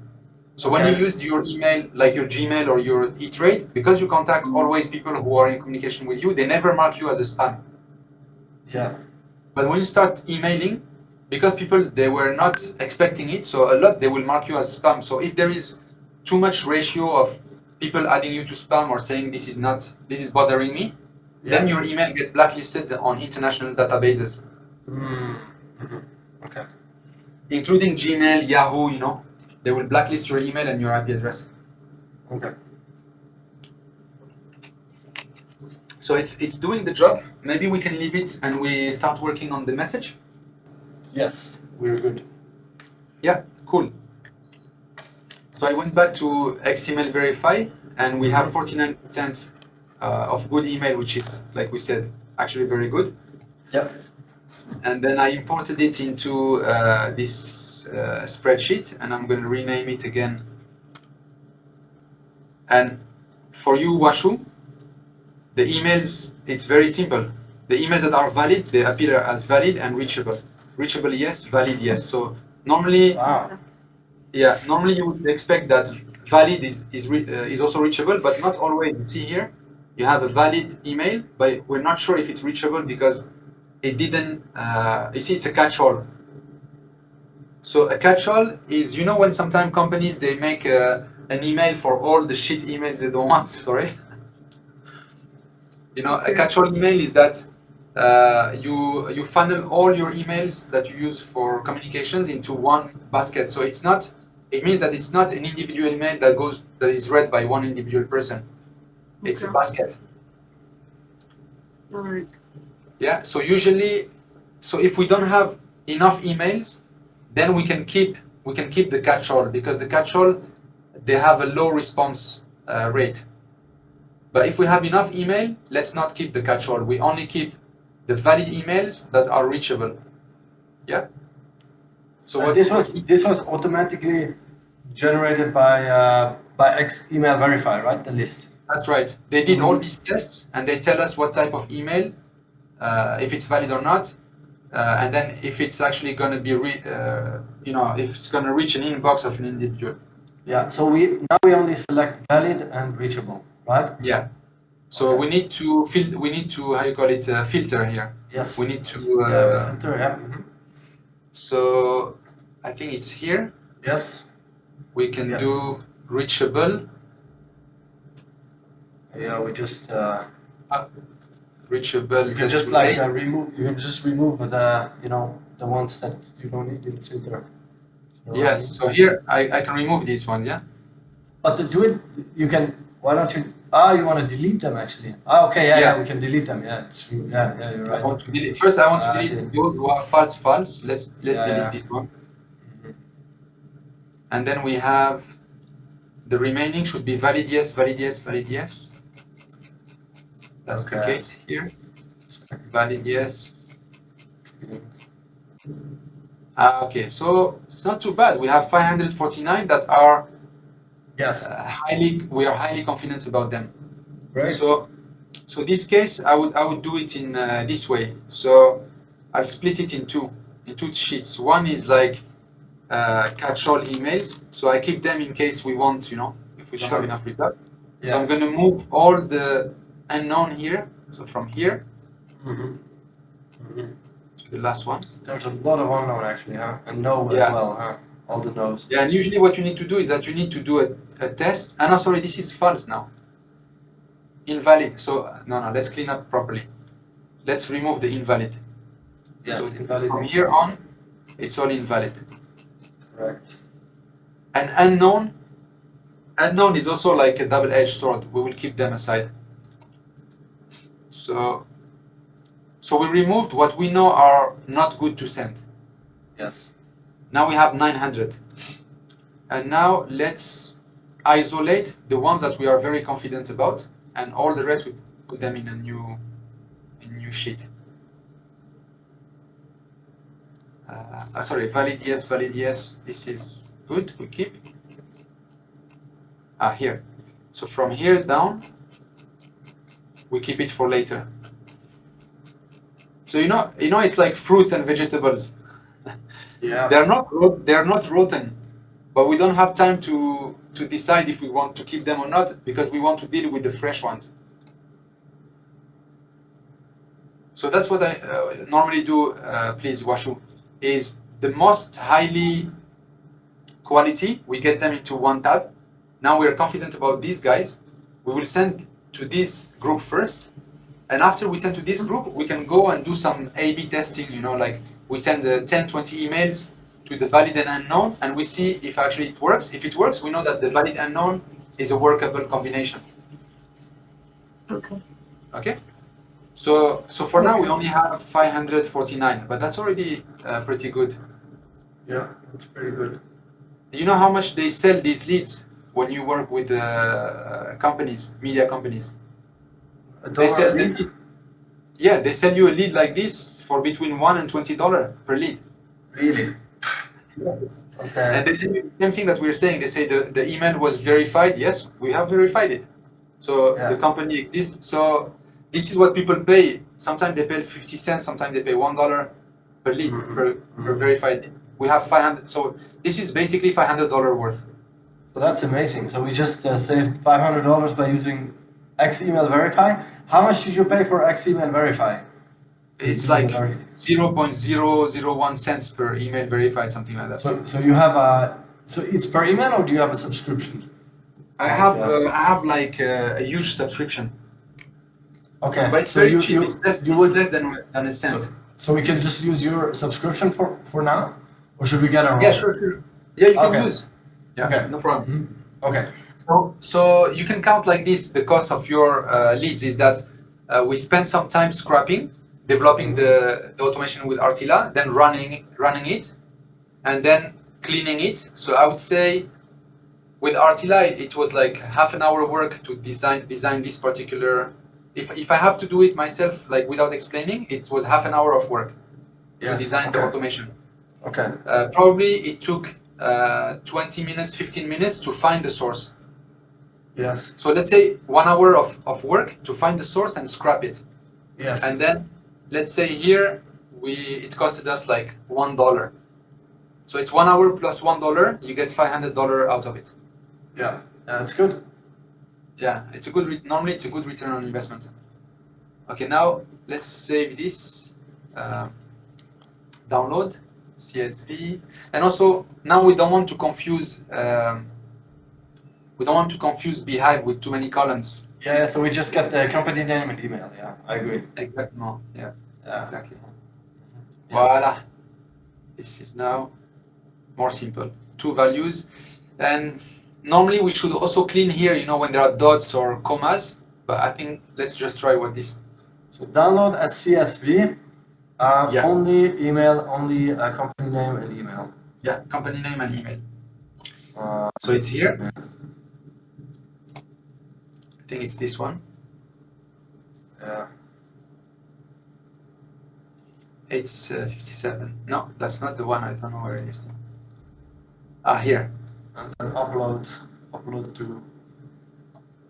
So when you use your email, like your Gmail or your E-Trade, because you contact always people who are in communication with you, they never mark you as a spam. Yeah. But when you start emailing, because people, they were not expecting it, so a lot, they will mark you as spam. So if there is too much ratio of people adding you to spam or saying this is bothering me, then your email get blacklisted on international databases. Okay. including Gmail, Yahoo, you know, they will blacklist your email and your IP address. Okay. So it's doing the job. Maybe we can leave it and we start working on the message. Yes, we're good. Yeah, cool. So I went back to XML verify and we have 49% of good email, which is, like we said, actually very good. Yep. And then I imported it into this spreadsheet, and I'm going to rename it again. And for you, Washu, the emails, it's very simple. The emails that are valid, they appear as valid and reachable. Reachable, yes. Valid, yes. So normally, Wow. yeah, normally you would expect that valid is also reachable, but not always. You see here, you have a valid email, but we're not sure if it's reachable because it didn't. You see, it's a catch-all. So a catch-all is, you know, when sometimes companies they make an email for all the shit emails they don't want. Sorry. You know, a catch-all email is that you funnel all your emails that you use for communications into one basket. So it's not. It means that it's not an individual email that is read by one individual person. It's a basket. All right. Yeah. So usually, so if we don't have enough emails, then we can keep the catch-all because the catch-all they have a low response rate. But if we have enough email, let's not keep the catch-all. We only keep the valid emails that are reachable. Yeah. So what this was automatically generated by X email verify, right? The list. That's right. They did all these tests and they tell us what type of email, if it's valid or not, and then if it's actually going to be, you know, if it's going to reach an inbox of an individual. Yeah. So now we only select valid and reachable, right? Yeah. So Okay. we need to we need to, how you call it, filter here. Yes. We need to. Filter. Yeah. So I think it's here. Yes. We can do reachable. Yeah, we just reachable. you can just like remove. You can just remove the the ones that you don't need in the filter. Yes. So here I can remove these ones. Yeah. But to do it, you can. Why don't you? You want to delete them actually? Okay. Yeah. We can delete them. Yeah. True. Yeah. You're right. I want to delete. First, I want to delete those who are false. Let's delete this one. And then we have the remaining should be valid yes, valid yes, valid yes. That's the case here. Valid yes. Okay, so it's not too bad. We have 549 that are we are highly confident about them. Right. So this case, I would do it in this way. So I'll split it in two sheets. One is like catch-all emails. So I keep them in case we want, you know, if we don't have enough result. Yeah. So I'm going to move all the unknown here. So from here to the last one. There's a lot of unknown actually, huh? And no as well, huh? All the no's. Yeah, and usually what you need to do is that you need to do a test. No, sorry, this is false now. Invalid. So no, let's clean up properly. Let's remove the invalid. Yes, so invalid. From here on, it's all invalid. Correct. And unknown is also like a double-edged sword. We will keep them aside. So we removed what we know are not good to send. Yes. Now we have 900. And now let's isolate the ones that we are very confident about, and all the rest we put them in a new sheet. Sorry, valid yes, valid yes. This is good. We keep. Here. So from here down, we keep it for later. So you know, it's like fruits and vegetables. Yeah. They're not rotten, but we don't have time to decide if we want to keep them or not because we want to deal with the fresh ones. So that's what I normally do. Please, Washu, is the most highly quality. We get them into one tab. Now we are confident about these guys. We will send to this group first. And after we send to this group, we can go and do some A/B testing, you know, like we send 10, 20 emails to the valid and unknown, and we see if actually it works. If it works, we know that the valid unknown is a workable combination. Okay. Okay. So for now we only have 549, but that's already pretty good. Yeah, that's pretty good. You know how much they sell these leads when you work with companies, media companies? They sell the lead. Yeah, they sell you a lead like this for between $1 and $20 per lead. Really? Okay. And they say the same thing that we're saying. They say the email was verified. Yes, we have verified it. So Yeah. the company exists. So this is what people pay. Sometimes they pay 50 cents. Sometimes they pay $1 per lead, per verified lead. We have 500. So this is basically $500 worth. So that's amazing. So we just saved $500 by using X Email Verify. How much did you pay for X Email Verify? It's like 0.001 cents per email verified, something like that. So you have a, so it's per email, or do you have a subscription? I have like a huge subscription. Okay. But it's so very cheap. It's less than a cent. So we can just use your subscription for now, or should we get our own? Yeah, sure. Yeah, you can Okay. use. Yeah, Okay. no problem. Okay. So you can count like this. The cost of your leads is that we spend some time scrapping, developing the automation with RTILA, then running it, and then cleaning it. So I would say with RTILA, it was like half an hour work to design this particular. If I have to do it myself, like without explaining, it was half an hour of work to design the automation. Okay. Probably it took 20 minutes, 15 minutes to find the source. Yes. So let's say 1 hour of work to find the source and scrap it. Yes. And then let's say here it costed us like $1. So it's 1 hour plus $1, you get $500 out of it. Yeah, that's good. Yeah, it's a good. Normally it's a good return on investment. Okay, now let's save this. Download CSV, and also now we don't want to confuse. We don't want to confuse Beehive with too many columns. Yeah, so we just get the company name and email. Yeah, I agree. Exactly. Yeah. Exactly. Yeah. Voila. This is now more simple. 2 values, and normally we should also clean here. You know, when there are dots or commas. But I think let's just try what this. So download at CSV. Yeah. Only email, only company name and email. Yeah, company name and email. So it's here. I think it's this one. Yeah. It's 57. No, that's not the one. I don't know where it is. Here. And then upload to.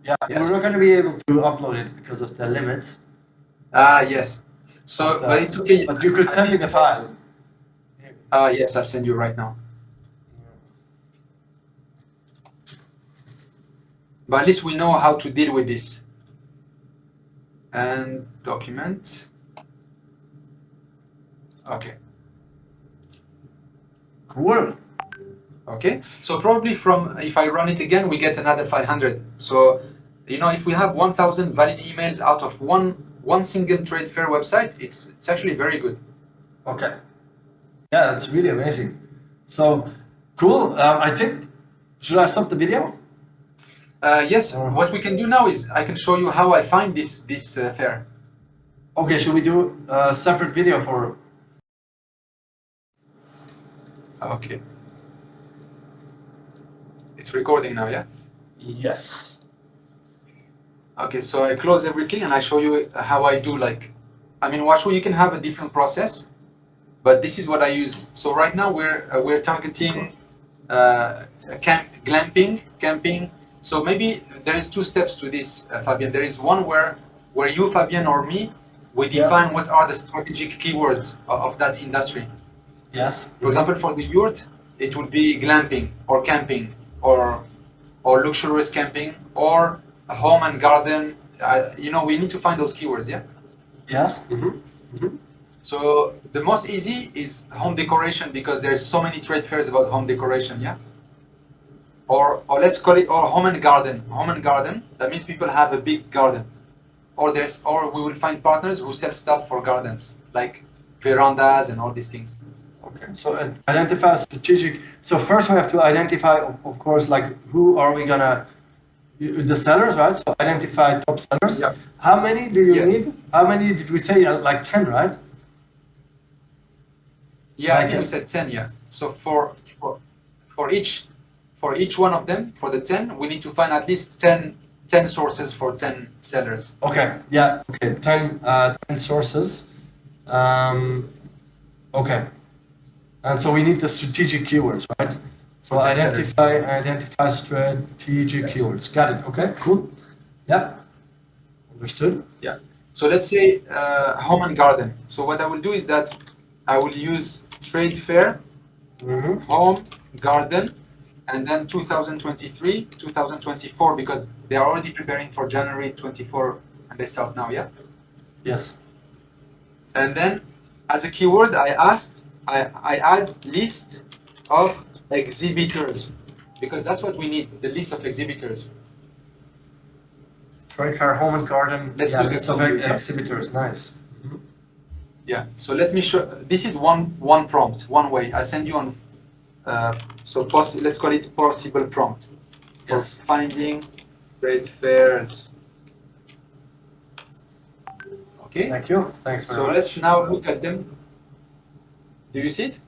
Yeah, Yes. we're not going to be able to upload it because of the limits. Yes. So, but it's okay. But you could send me the file. Yes, I'll send you right now. But at least we know how to deal with this. And document. Okay. Cool. Okay. So probably if I run it again, we get another 500. So, you know, if we have 1,000 valid emails out of one single trade fair website, it's actually very good. Okay. Yeah, that's really amazing. So, cool. I think, should I stop the video? Yes. What we can do now is I can show you how I find this fair. Okay, should we do a separate video for? Okay. It's recording now, yeah? Yes. Okay, so I close everything and I show you how I do watch, you can have a different process, but this is what I use. So right now we're targeting camping. So maybe there is 2 steps to this, Fabian. There is one where you, Fabian, or me, we define what are the strategic keywords of that industry. Yes. For example, for the yurt, it would be glamping or camping or luxurious camping or home and garden. We need to find those keywords, yeah? Yes. So the most easy is home decoration because there's so many trade fairs about home decoration, yeah? Or let's call it home and garden. Home and garden, that means people have a big garden. Or we will find partners who sell stuff for gardens, like verandas and all these things. Okay, so identify strategic. So first we have to identify, of course, like who are we gonna, the sellers, right? So identify top sellers. Yeah. How many do you Yes. need? How many did we say? Like 10, right? Yeah, I Like think we said 10. Yeah. So for each one of them, for the 10, we need to find at least 10 sources for 10 sellers. Okay, yeah, okay, 10 sources. Okay, and so we need the strategic keywords, right? So For 10 sellers. identify strategic Yes. keywords. Got it. Okay, cool. Yep. Understood. Yeah. So let's say home and garden. So what I will do is that I will use trade fair, Mm-hmm. home, garden, and then 2023, 2024, because they are already preparing for January 24 and they start now, yeah? Yes. And then as a keyword, I add list of exhibitors, because that's what we need, the list of exhibitors. Trade fair, home and garden. Let's yeah, look at list some of results. exhibitors. Nice. Mhm. Yeah, so let me show, this is one prompt, one way. I send you on, let's call it possible prompt for Yes. finding trade fairs. Okay, Thank you. Thanks very so much. let's now look at them. Do you see it?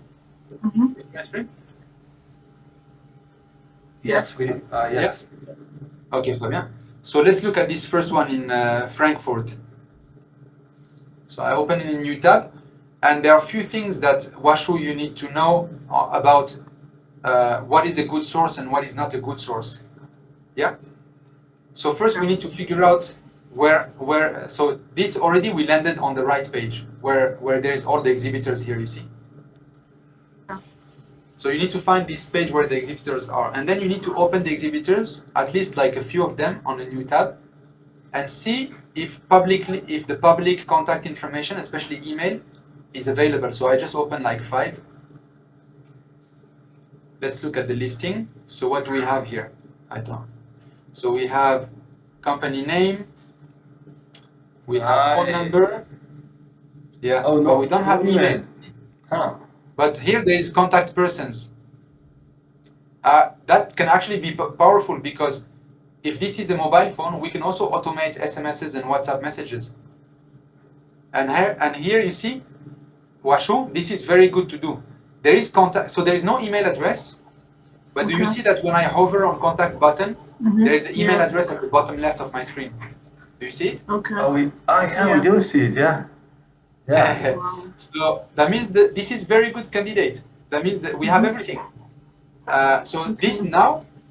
Mhm. My screen? Yes, yes. Okay, Fabian. So let's look at this first one in Frankfurt. So I open in a new tab, and there are a few things that Washu you need to know about what is a good source and what is not a good source. Yeah. So first we need to figure out where. So this already we landed on the right page where there is all the exhibitors here. You see. So you need to find this page where the exhibitors are, and then you need to open the exhibitors, at least like a few of them on a new tab, and see if the public contact information, especially email, is available. So I just open like 5. Let's look at the listing. So what do we have here? I don't. So we have company name, we have phone number. Yeah, Oh, no, but we don't have no email. Huh. But here there is contact persons. That can actually be powerful, because if this is a mobile phone, we can also automate SMSs and WhatsApp messages. And here you see, Washu, this is very good to do. There is contact, so there is no email address, but do you Okay. see that when I hover on contact button, Mhm. there is the email Yeah. address at the bottom left of my screen. Do you see it? Okay. Oh, yeah, we Yeah. do see it. Yeah. Yeah. Wow. So that means that this is very good candidate. That means that we have everything. So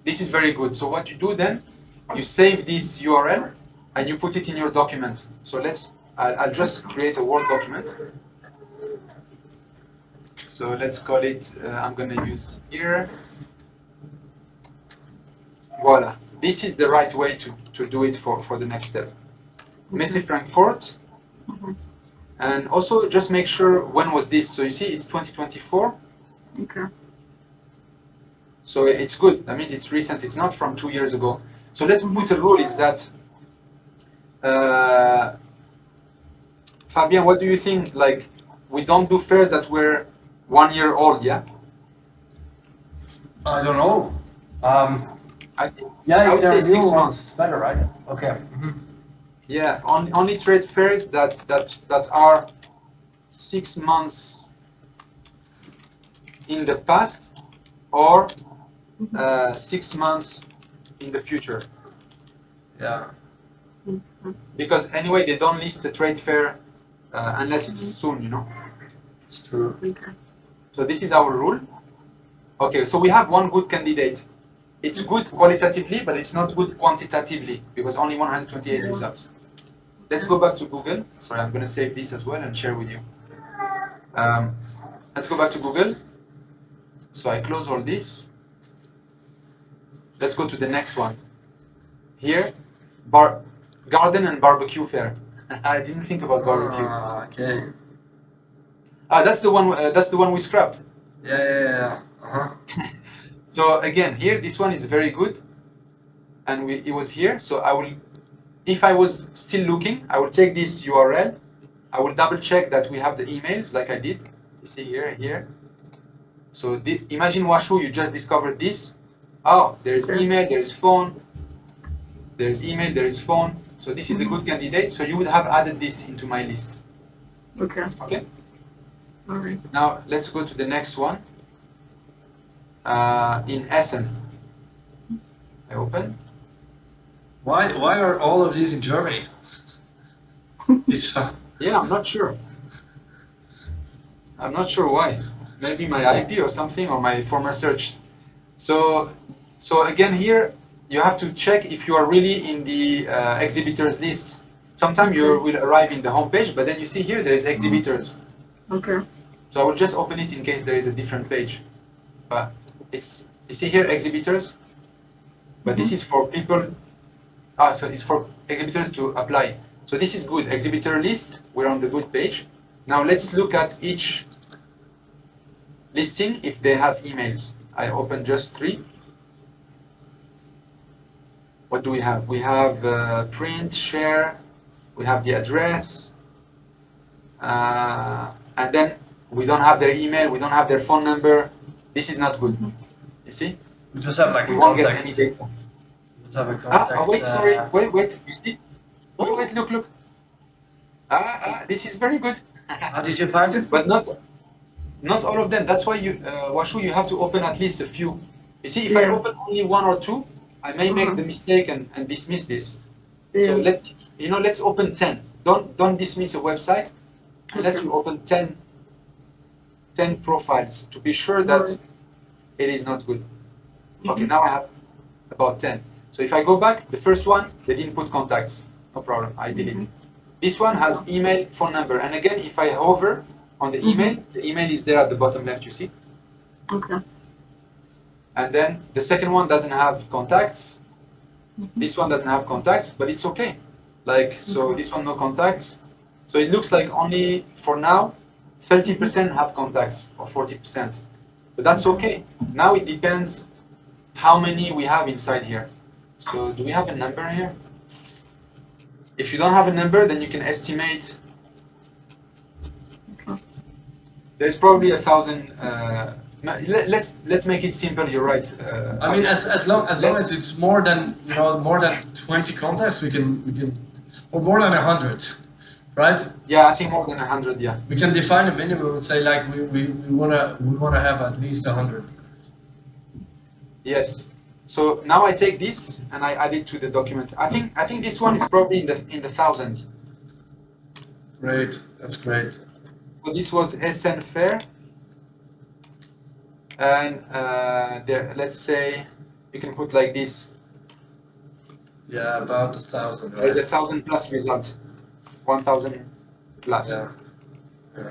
this is very good. So what you do then, you save this URL and you put it in your document. So I'll just create a Word document. So let's call it, I'm going to use here. Voila. This is the right way to do it for the next step. Messi Frankfurt. And also just make sure when was this. So you see it's 2024. Okay. So it's good. That means it's recent. It's not from 2 years ago. So let's put a rule is that, Fabian, what do you think? Like, we don't do fairs that were 1 year old, yeah? I don't know. I Yeah, would if there say are 6 new months. ones, it's better, right? Okay. Yeah, only trade fairs that are 6 months in the past or 6 months in the future. Yeah. Because anyway, they don't list the trade fair unless it's soon, you know. It's true. Okay. So this is our rule. Okay, so we have one good candidate. It's good qualitatively, but it's not good quantitatively, because only 128 results. Let's go back to Google. Sorry, I'm going to save this as well and share with you. Let's go back to Google. So I close all this. Let's go to the next one. Here, garden and barbecue fair. I didn't think about barbecue. Okay. That's the one. That's the one we scrapped. Yeah. Uh-huh. So again, here this one is very good, and it was here. So I will, if I was still looking, I will take this URL. I will double check that we have the emails like I did. You see here, So imagine Washu, you just discovered this. Oh, there's email, there's phone, there's email, there is phone. So this is a good candidate. So you would have added this into my list. Okay. Okay. All right. Now let's go to the next one. In Essen. I open. Why are all of these in Germany? It's Yeah, I'm not sure. I'm not sure why. Maybe my IP or something, or my former search. So again here, you have to check if you are really in the exhibitors list. Sometimes you will arrive in the homepage, but then you see here there is exhibitors. Okay. So I will just open it in case there is a different page. But you see here exhibitors, but this is for people. So it's for exhibitors to apply. So this is good. Exhibitor list, we're on the good page. Now let's look at each listing if they have emails. I open just 3. What do we have? We have print, share, we have the address, and then we don't have their email, we don't have their phone number. This is not good. You see? we just have like We a won't get contact. any data. We just have a contact. Wait, sorry. Wait. You see? Wait, look. This is very good. How did you find it? But not all of them. That's why you, Washu, you have to open at least a few. You see, if I open only 1 or 2, I may make the mistake and dismiss this. So let's open 10. Don't dismiss a website unless you open 10 profiles to be sure that it is not good. Okay, now I have about 10. So if I go back, the first one, they didn't put contacts. No problem, I delete. This one has email, phone number. And again, if I hover on the email is there at the bottom left, you see? Okay. And then the second one doesn't have contacts. This one doesn't have contacts, but it's okay. So this one, no contacts. So it looks like only, for now, 30% have contacts, or 40%. But that's okay. Now it depends how many we have inside here. So do we have a number here? If you don't have a number, then you can estimate. There's probably 1,000. Let's make it simple. You're right. I mean, as long as it's more than 20 contacts, we can, or more than 100, right? Yeah, I think more than 100. Yeah. We can define a minimum and say like we wanna have at least 100. Yes. So now I take this and I add it to the document. I think this one is probably in the thousands. Great, that's great. So this was SN Fair, and there. Let's say you can put like this. Yeah, about 1,000. Right? There's 1,000 plus result, 1,000 plus. Yeah.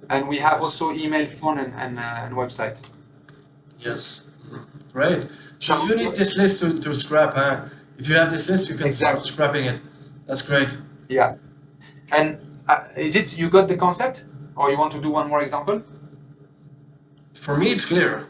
And we have also email, phone, and website. Yes. Great. So you need this list to scrap, huh? If you have this list, you can start scrapping it. That's great. Yeah. And is it you got the concept, or you want to do one more example? For me, it's clear.